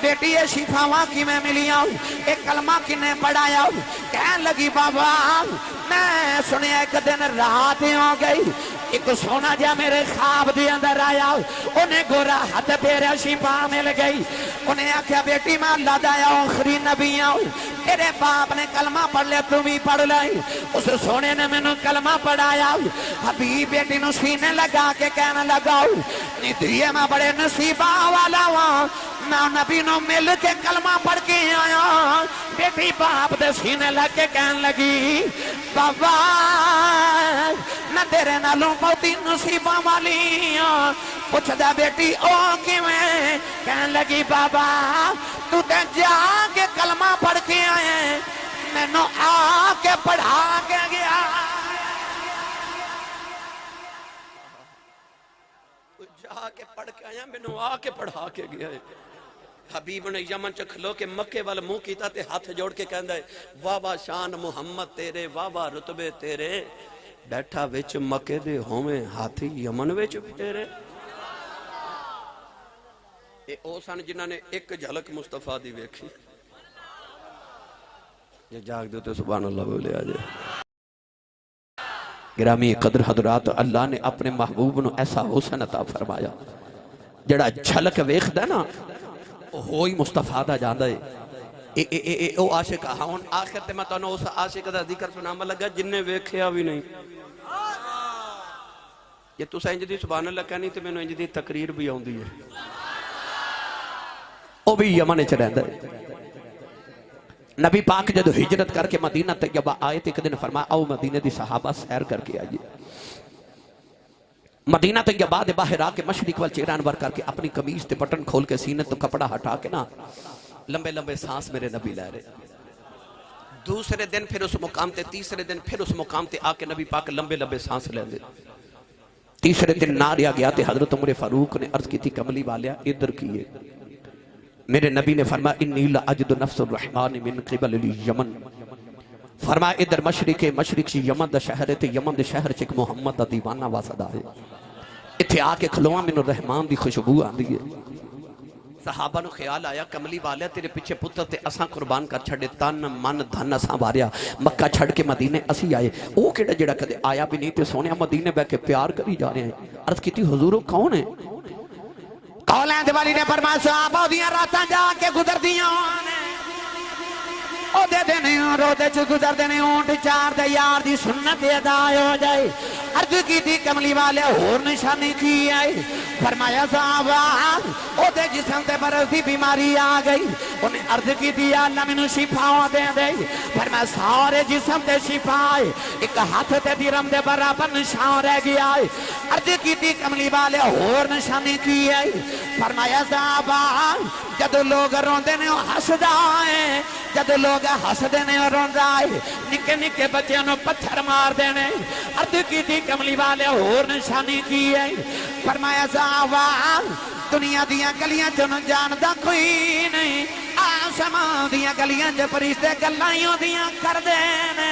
بیٹی یہ شفاواں کی میں ملی آؤں ایک کلمہ کی نے پڑھایا کہنے لگی بابا میں سنے ایک دن رات ہو گئی ایک سونا جا میرے خواب دی اندر آیا انہیں گورا ہاتھ پیرا شفا مل گئی انہیں آکھیا بیٹی میں اللہ دایا آخری نبی آؤں میرے باپ نے کلمہ پڑھ لیا تم ہی پڑھ لئی اس سونے نے میں نے کلمہ پڑھایا حبیب بیٹی نو سینے لگا کے کہنے لگا ندیے میں بڑے نصیبہ والا ہوں میں نبی نو مل کے کلمہ پڑھ کے آیا بیٹی باپ دے سینے لگ کے کہنے لگی بابا نہ تیرے نالوں بہتی نصیبہ والی پوچھ دا بیٹی او کی میں کہنے لگی بابا تو تے جا کے کلمہ پڑھ کے آئے میں نو آ کے پڑھا کے گیا جا کے پڑھ کے آیا میں نو آ کے پڑھا کے گیا حبیب نے یمن چ کھلو کے مکے وال منہ کیتا تے ہاتھ جوڑ کے کہندا ہے واہ واہ شان محمد تیرے واہ واہ رتبے تیرے بیٹھا وچ مکے دے ہوویں ہاتھی یمن وچ تیرے اے او سن جنہاں نے ایک جھلک مصطفیٰ دی ویکھی یہ جاگ دو تے سبحان اللہ بولے آجے گرامی قدر حضرات اللہ نے اپنے محبوب نو ایسا حسن عطا فرمایا جڑا جھلک ویکھ دا نا ہوئی مصطفیٰ دا جاندہ ہے او عاشق ہون آخر تے میں تانوں اس عاشق دا ذکر سناما لگا جننے ویکھیا بھی نہیں یہ تو سا انج دی سبحان اللہ کہنی تے میں نو انج دی تقریر بھی آن دی ہے او بھی یمن چ رہندا ہے نبی پاک جدو ہجرت کر کے مدینہ طیبہ آئے تے ایک دن فرمایا او مدینہ دی صحابہ سیر کر کے آئیے مدینہ طیبہ دے باہر آ کے مشرق وال چہرہ انور کر کے اپنی قمیض تے بٹن کھول کے سینے تو کپڑا ہٹا کے نا لمبے لمبے سانس میرے نبی لے رہے دوسرے دن پھر اس مقام تے تیسرے دن پھر اس مقام تے آ کے نبی پاک لمبے لمبے سانس لے دے تیسرے دن ناریا گیا تے حضرت عمر فاروق نے عرض کی تھی کملی والیا ادھر کیے میرے نبی نے فرمایا انی لأجد نفس الرحمن من قبل الیمن فرمایا ادھر مشرق سے یمن دا شہر ہے تے یمن دے شہر چک محمد دا دیوانہ واسدہ ہے اتھے آکے کھلواں من الرحمن دی خوشبو آن دیئے صحابہ نو خیال آیا کملی والیا تیرے پیچھے پتر تے اساں قربان کر چھڑے تن من دھن اساں واریا مکہ چھڑ کے مدینے اسی آئے او کیڑا جڑا کدے آیا بھی نہیں تے سونے مدینے بہ کے پیار کری جا رہے ہیں عرض کی تھی حضورو کون ہے قولین دیوالی نے فرمایا صحابہ دیاں راتاں جا کے گزر دیاں او دے دینے رو دے چو گزر دینے اونٹ چار دے یار دی سنت ادا ہو جائے عرض کی تھی کملی والے اور نشانی کی آئے فرمایا صحابہ او دے جسم تے برس دی بیماری آ گئی انہیں عرض کی تھی اللہ میں نو شفا دے دے فرمایا سارے جسم تے شفا آئے ایک ہاتھ تے درم دے برابر نشان رہ گیا ہے عرض کی تھی کملی والے اور نشانی کی آئے فرمایا صحابہ جد لوگ روندے نے ہس دائیں جد لوگ ہس دینے اور رون رائے نکے نکے بچے انہوں پتھر مار دینے عرض کی تھی کملی والے اور نشانی کی ہے فرمایا صحابہ دنیا دیاں گلیاں چنو جاندہ کوئی نہیں آسمان دیاں گلیاں جو پریشتے گلائیوں دیاں کر دینے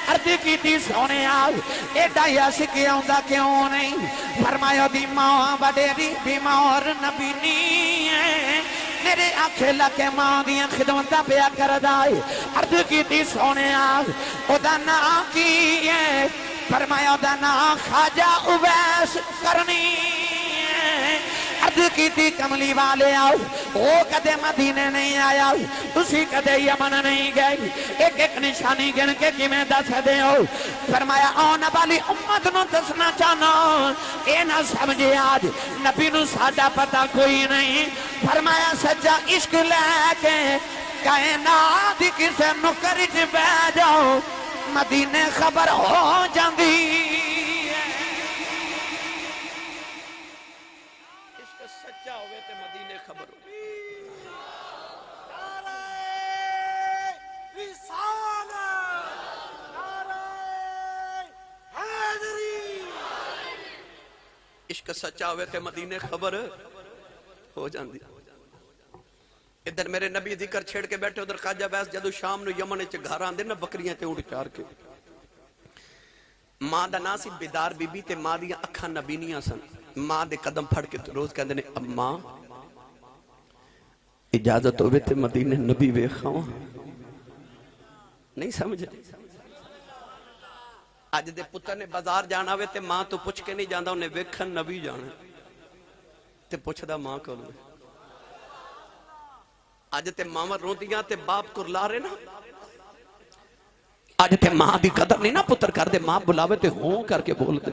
عرض کی تھی سونے آج ایڈا یا شکیوں دا کیوں نہیں فرمایا دی ماں بڑیری بیمار نبی نہیں ہے میرے آنکھیں لکے ماں دیاں خدمتہ پیا کر دائے عرض کی تھی سونے آج او دا نا کی ہے فرمایا دا نا خواجہ اویس کرنی ہے عرض کی تھی کملی والے آؤ وہ کدے مدینے نہیں آیا اسی کدے یمن نہیں گئی ایک ایک نشانی گن کے کی میں دس دے ہو فرمایا آنے والی امت نو دسنا چاہنا اے نہ سمجھے آج نبی نو سادہ پتا کوئی نہیں فرمایا سجا عشق لے کے کائنات کسے نکرج بے جاؤ مدینے خبر ہو جاندی عشق سچا ہوئے تے مدینے خبر ہو عشق سچا ہوئے تے مدینے خبر ہو جاندی ادھر میرے نبی ذکر چھیڑ کے بیٹھے ادھر خواجہ بیس جدو شام نو یمن چ گھر آندے نا بکریاں تے اونٹ چار کے ماں دا ناسی بیدار بی بی تے ماں دیا اکھاں نبینیاں سن ماں دے قدم پھڑ کے روز کہندے نے اماں اجازت ہوئے تے مدینے نبی ویکھاواں نہیں سمجھے اج دے پتر نے بازار جانا ہوئے تے ماں تو پوچھ کے نہیں جاندا انہیں ویکھن نبی جانا تے پوچھدا ماں کول اج تے ماں روندیاں تے باپ کرلا رہے نا اج تے ماں دی قدر نہیں نا پتر کر دے ماں بلاوے تے ہوں کر کے بول دے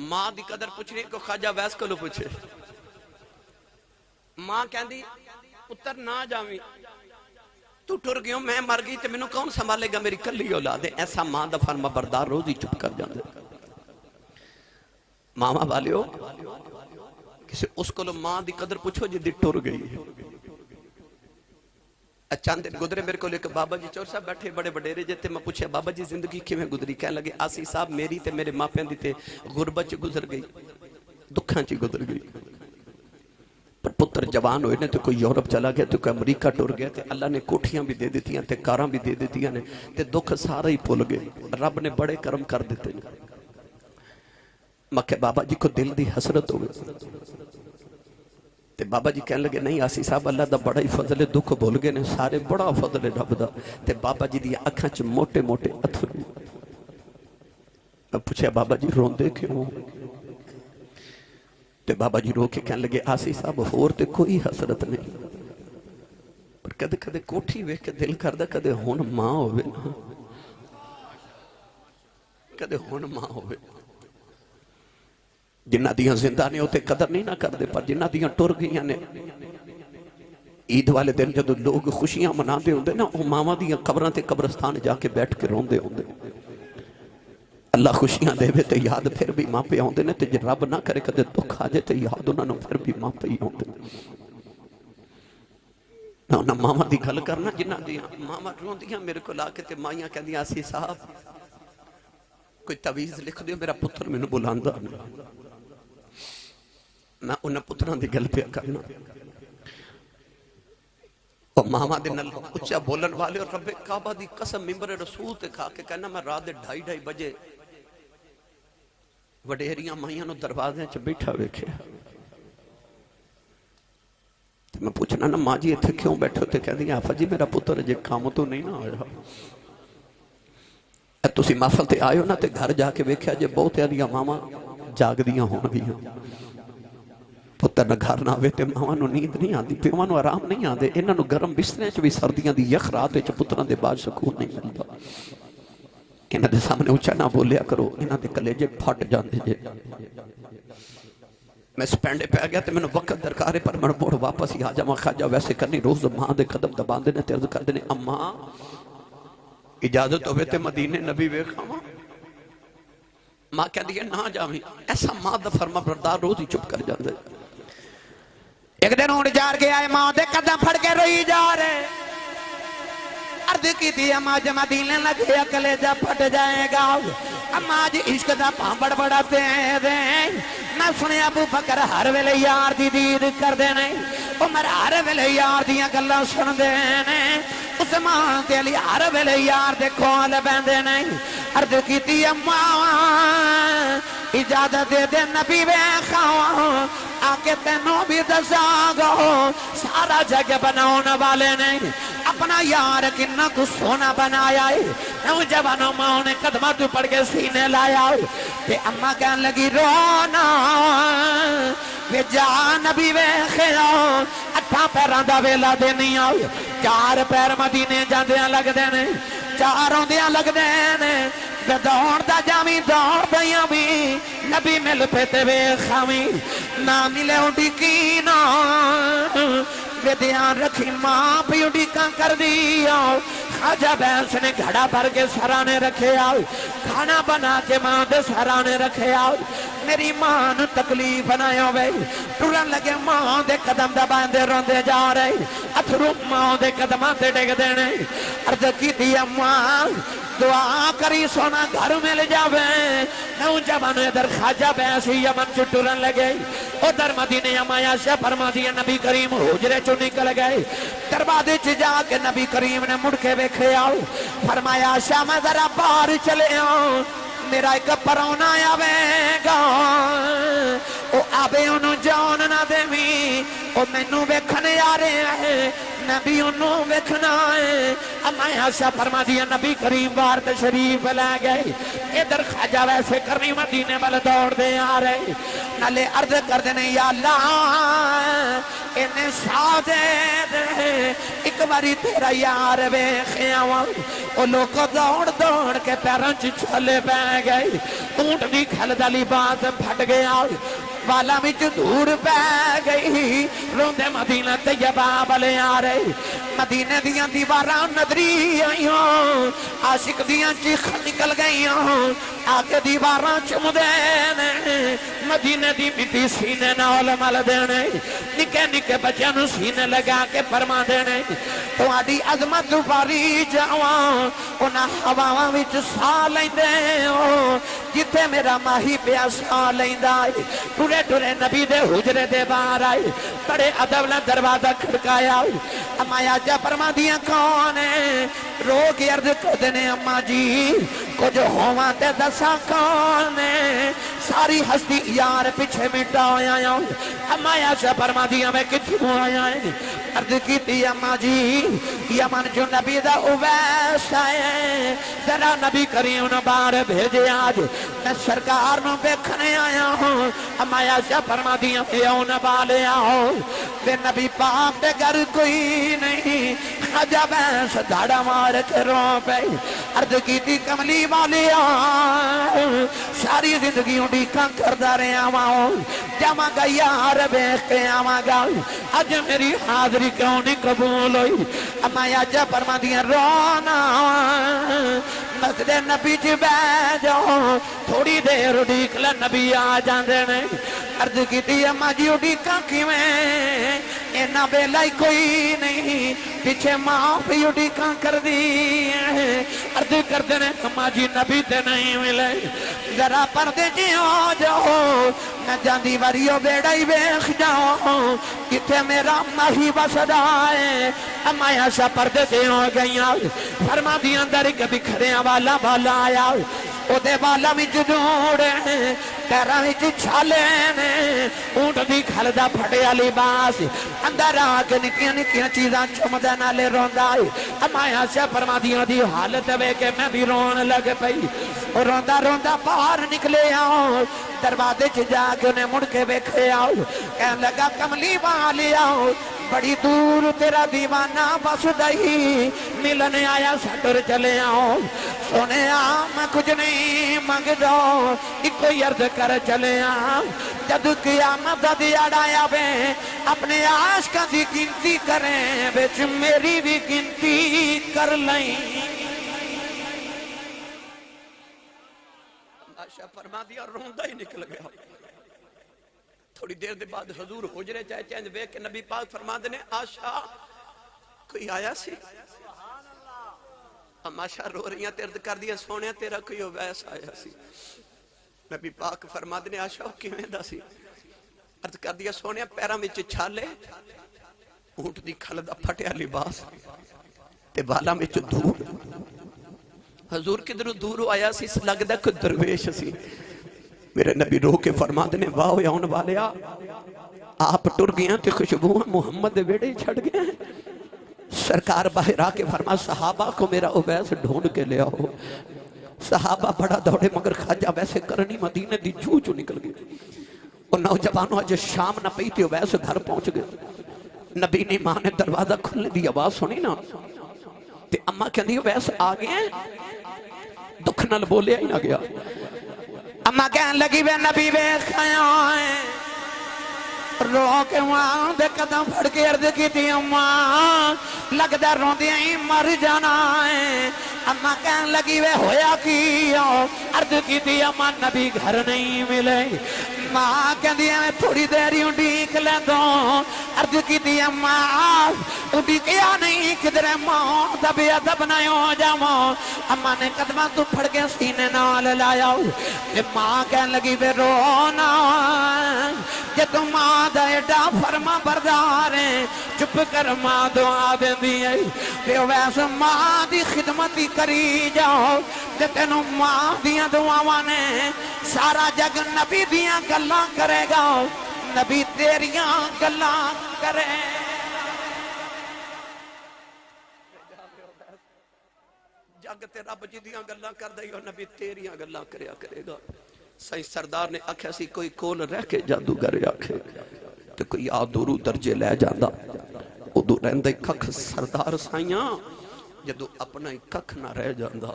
ماں دی قدر پوچھنے کو خواجہ ویس کو لو پوچھے ماں کہندی پتر نہ جاویں تو ٹر گیوں میں مر گئی تے مینوں کون سنبھالے گا میری کلی اولاد ہے ایسا ماں دا فرما بردار روز ہی چپ کر جاندے ماما والیو کسی اس کو لو ماں دی قدر پوچھو جی دی ٹر گئی چند دن گزرے میرے کو لے کے بابا جی چور صاحب بیٹھے بڑے بڑے جے تے میں پوچھے بابا جی زندگی کیویں گزری کہنے لگے آسی صاحب میری تے میرے ماپیاں دی تے غربت چ گزر گئی دکھاں چ گزر گئی پر پتر جوان ہوئے نے تو کوئی یورپ چلا گیا تو کوئی امریکہ ٹور گیا تے اللہ نے کوٹھیاں بھی دے دیتیاں تے کاراں بھی دے دیتیاں نے تے دکھ سارا ہی پھول گئے رب نے بڑے کرم کر دیتے نے مکہ بابا جی کو دل دی حسرت ہوئے تے بابا جی کہنے لگے نہیں آسی صاحب اللہ دا بڑا ہی فضل ہے دکھ بھول گئے نے سارے بڑا فضل ہے رب دا تے بابا جی دی اکھاں چ موٹے موٹے اتھرو میں پوچھا بابا جی روندے کیوں تے بابا جی رو کے کہنے لگے آسی صاحب ہور تے کوئی حسرت نہیں پر کدے کدے کوٹھی ویکھ کے دل کردا کدے ہن ماں ہوے نا کدے ہن ماں ہوے جنہ دیاں زندہ نے ہوتے قدر نہیں نہ کر دے پر جنہ دیاں ٹر گئیاں نے عید والے دن جدو لوگ خوشیاں منا دے ہوندے نا وہ ماما دیاں قبراں تے قبرستان جا کے بیٹھ کے روندے ہوندے اللہ خوشیاں دے تے یاد پھر بھی ماں پہ ہوندے نے تے جے رب نہ کرے کدے دکھ آ جے تے یاد انہاں نوں پھر بھی ماں پہ ہی ہوندے نہ ماما دی گل کرنا جنہ دیاں ماما روندیاں میرے کو لا کے تے مائیاں کہندیاں اسی صاحب کوئی تعویذ لکھ دیو میرا پتر مینوں بلاندا میں انہاں پتراں دی گل پہ کرنا اور ماما دے نال اچھا بولن والے اور رب کعبہ دی قسم ممبر رسول تے کھا کے کہنا میں رات دے 2:30 بجے وڈیریاں مائیاں نو دروازے چ بیٹھا ویکھیا تے میں پوچھنا نا ماں جی ایتھے کیوں بیٹھے تے کہندی آفا جی میرا پتر جے کام تو نہیں نہ ہویا تسی محفل تے آئے ہو نا تے گھر جا کے ویکھیا جے بہت دیاں ماما جاگ دیاں ہون گیاں پتر نہ گھر نہ ہوئے تے ماما نو نیند نہیں آندی پیواں نو آرام نہیں آندے انہاں نو گرم بسترے چ بھی سردیاں دی یخ رات وچ پتراں دے بعد سکون نہیں ملدا انہاں دے سامنے اونچا نہ بولیا کرو انہاں دے کلیجے پھٹ جاندے جے میں سپینڈے پہ گیا تے مینوں وقت درکار ہے پر میں موڑ واپس ہی آ جاواں خواجہ ویسے کرنی روز ماں دے قدم دباندے نے تے عرض کردے نے اماں اجازت ہوئے تے مدینے نبی ویکھاواں ماں کہندی ہے نہ جاویں ایسا ماں دا فرما بردار روز ہی چپ کر جاندے ایک دن اونٹ جار کے آئے ماں دے قدم پھڑ کے روئی جا رہے عرض کی تھی اماں جب مدینے لگے اکلے جب پھٹ جائے گا اماں جی عشق دا پامبڑ بڑھاتے ہیں میں سنے ابو بکر ہر ویلے یار دی دید کر دے نہیں عمر ہر ویلے یار دیاں گلاں سن دے نہیں عثمان تے علی ہر ویلے یار دے کول بیندے نہیں عرض کی تھی اماں اجازت دے دے نبی ویکھاواں آکے تینوں بھی دساگو سارا جگ بناؤن والے نہیں اپنا یار کنہ کو سونا بنایا ہے نوجوانوں ماں نے قدمہ تو پڑھ کے سینے لایا ہے تے اماں کہن لگی رونا وے جا نبی ویکھیا اٹھا پیراں دا ویلا دے نہیں آؤ 4 پیر مدینے جاندیاں لگ دے نے 4 ہوندیاں لگ دے نے بے دوڑ دا جامی دوڑ دیاں بھی نبی مل پیتے ویکھاویں نہ ملے اونڈی کی نا بے دیان رکھی ماں پیو ڈیکاں کر دیا خواجہ بیس نے گھڑا بھر کے سرانے رکھے آؤ کھانا بنا کے ماں دے سرانے رکھے آؤ میری ماں نو تکلیف نہ ہوئے ٹرن لگے ماں دے قدم دبائیں دے روندے جا رہے اتھرو ماں دے قدماں تے ڈگ دینے عرض کی دیا ماں دعا کری سونا گھر میں لے جاوے نوجوان ادھر خواجہ بیس یمن چ ٹرن لگے ادھر مدینے اما عائشہ فرما دیا نبی کریم حجرے چ نکل گئے دروازے چ جا کے نبی کریم نے مڑ کے ویکھے آؤ فرمایا عائشہ میں ذرا باہر چلے آؤ میرا ایک پرونا آوے گا او آبے انہوں جان نہ دے می او مینوں ویکھنے آ رہے ہیں نبی انہوں ویکھنا ہے اما عائشہ فرما دیا نبی کریم بار تشریف لے گئے ادھر خواجہ ویسے کرنی مدینے والے دوڑ دے آ رہے نالے عرض کر دینے یا اللہ انہیں سا دے دے ایک باری تیرا یار ویکھے آواں او لوگ دوڑ دوڑ کے پیروں چ چھلے پہ گئے اونٹ دی کھل دا لباس پھٹ گیا والا وچ دور پہ گئی روندے مدینہ طیبہ والے آ رہے مدینے دیاں دیواراں نظری آئیاں عاشق دیاں چیخ نکل گئیاں آگے دیواراں چمدے نے مدینے دی مٹی سینے نال مل دینے نکے نکے بچیاں نو سینے لگا کے فرما دینے تو آدھی عظمت باری جاواں انہاں ہواواں وچ سا لیندے ہو جتھے میرا ماہی پیا سا لیندا ٹرے ٹرے نبی دے حجرے دے باہر آئے بڑے ادب نہ دروازہ کھڑکایا اما عائشہ فرما دیا کون ہے رو کے عرض کر دینے اما جی کچھ ہوا تے دسا کون ہے ساری ہستی یار پیچھے مٹا آیا اما عائشہ فرما دیا میں کتھوں آیا ہے عرض کی تھی اما جی یمن جو نبی دا اویس آئے ذرا نبی کریم نو باہر بھیجے آج میں سرکار نو بیکھنے آیا ہوں اما عائشہ فرما دیا پیون بالے آؤ بے نبی پاک دے گھر کوئی نہیں خواجہ بیس دھاڑا مار کے رو پہ عرض کی تھی کملی والے آؤ ساری زندگی اڈیکاں کردہ رہے آواں جمع گا یار بیخ کے آواں گا آج میری حاضری کیوں نہیں قبول ہوئی اما عائشہ فرما دیا رونا مسجد نبی جی بے جاؤ تھوڑی دیر اڈیک لے نبی آ جاندے نے عرض کی تھی اما جی اڈیکاں کی میں اینا بیلائی کوئی نہیں پیچھے ماں پہ اڈیکاں کر دی عرض کر دینے اما جی نبی تے نہیں ملے ذرا پردے جی ہو جاؤ میں جاندی وریو بیڑائی بیخ جاؤ کتے میرا ماہی بسدائے اما عائشہ پردے سے ہو گئیاں فرما دی اندر کبھی کھڑیاں والا بالا آیا او دے بالا میں جدوڑے پیرہ میں چھالے نے اونٹ دی کھلدہ پھٹے علی باس اندر آکے نکیاں نکیاں چیزاں چمدہ نالے روندہ اما عائشہ فرما دیا دی حالت ہے کہ میں بھی رون لگ پئی روندہ روندہ باہر نکلے آؤ دروازے چ جا کے انہیں مڑ کے بیکھے آؤ کہنے لگا کملی والی آؤ بڑی دور تیرا دیوانہ بس دہی ملنے آیا سٹر چلے آؤ سونے آؤ میں کچھ نہیں مانگ دو ایک یرد کر چلے آؤ جد قیامت دیاڑ آیا بے اپنے عاشقاں دی گنتی کریں بچ میری بھی گنتی کر لیں عائشہ فرما دیا روندہ ہی نکل گیا تھوڑی دیر دے بعد حضور حجرے چاہے چینج بے کہ نبی پاک فرما دینے عائشہ کوئی آیا سی ہم عائشہ رو رہی ہیں تیرد کر دیا سونے تیرا کوئی ویس آیا سی نبی پاک فرما دینے عائشہ کیویں دا سی عرض کر دیا سونے پیرہ میں چھالے اونٹ دی کھلدہ پھٹیا لباس تے بالا میں دور حضور کدھر دور آیا سی لگدہ کو درویش سی میرے نبی رو کے فرما دینے واہ یاؤن والے آپ ٹر گیا تے خوشبو محمد ویڑے چھڑ گئے ہیں سرکار باہر آکے فرما صحابہ کو میرا اویس ڈھونڈ کے لے آؤ صحابہ بڑا دوڑے مگر خواجہ ویسے کرنی مدینے دی جو نکل گئی اور نوجوانوں آج شام نہ پئی تھی اویس گھر پہنچ گئے نبی نے ماں نے دروازہ کھلنے دی آواز سنی نا تے اماں کہندی اویس آگئے دکھ نل بولے ہی نہ گیا اماں کہنے لگی بے نبی بے خیاں رو کے ماں دے قدم پھڑ کے عرض کی تھی اماں لگتا روندی ہی مر جانا ہے اماں کہن لگی وے ہویا کیا عرض کی تھی اماں نبی گھر نہیں ملے ماں کہن دیا میں تھوڑی دیری اڈیک لے دو عرض کی تھی اماں اڈیکیا نہیں کدھر ماں دبی ادب نہ ہو جاؤں اماں نے قدمہ تو پھڑ کے سینے نال لایا ماں کہن لگی وے رونا کہ تم ماں دا ایڈا فرما بردار ہیں چپ کر ماں دعا دیں دیئے کہ ویسے ماں دی خدمتی کری جاؤ کہ تینوں ماں دیاں دعاوانے سارا جگ نبی دیاں گلاں کرے گا نبی تیریاں گلاں کرے جگ تے رب جی دیاں گلاں کر دئی اور نبی تیریاں گلاں کرے گا سائیں سردار نے آکھیا سی کوئی کول رہ کے جادوگر آکھے تو کوئی آدھورو درجے لے جاندہ ادھو رہندے ککھ سردار سائیاں جدو اپنا ہی ککھ نہ رہ جاندہ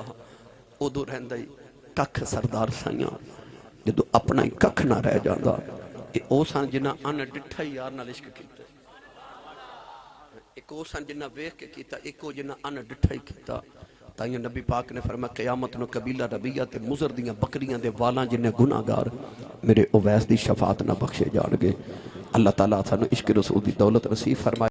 ادھو رہندے ککھ سردار سائیاں جدو اپنا ہی ککھ نہ رہ جاندہ اے او سان جنہ ان ڈٹھا ہی یار نہ لشک کیتا ایک او سان جنہ ویخ کے کیتا ایک او جنہ ان ڈٹھا ہی کیتا تائیں نبی پاک نے فرمایا قیامت نو قبیلہ ربیہ تے مزر دیاں بکریاں دے والاں جنہیں گناہ گار میرے اویس دی شفاعت نہ بخشے جان گے اللہ تعالیٰ سانو عشق رسول دی دولت نصیب فرمائے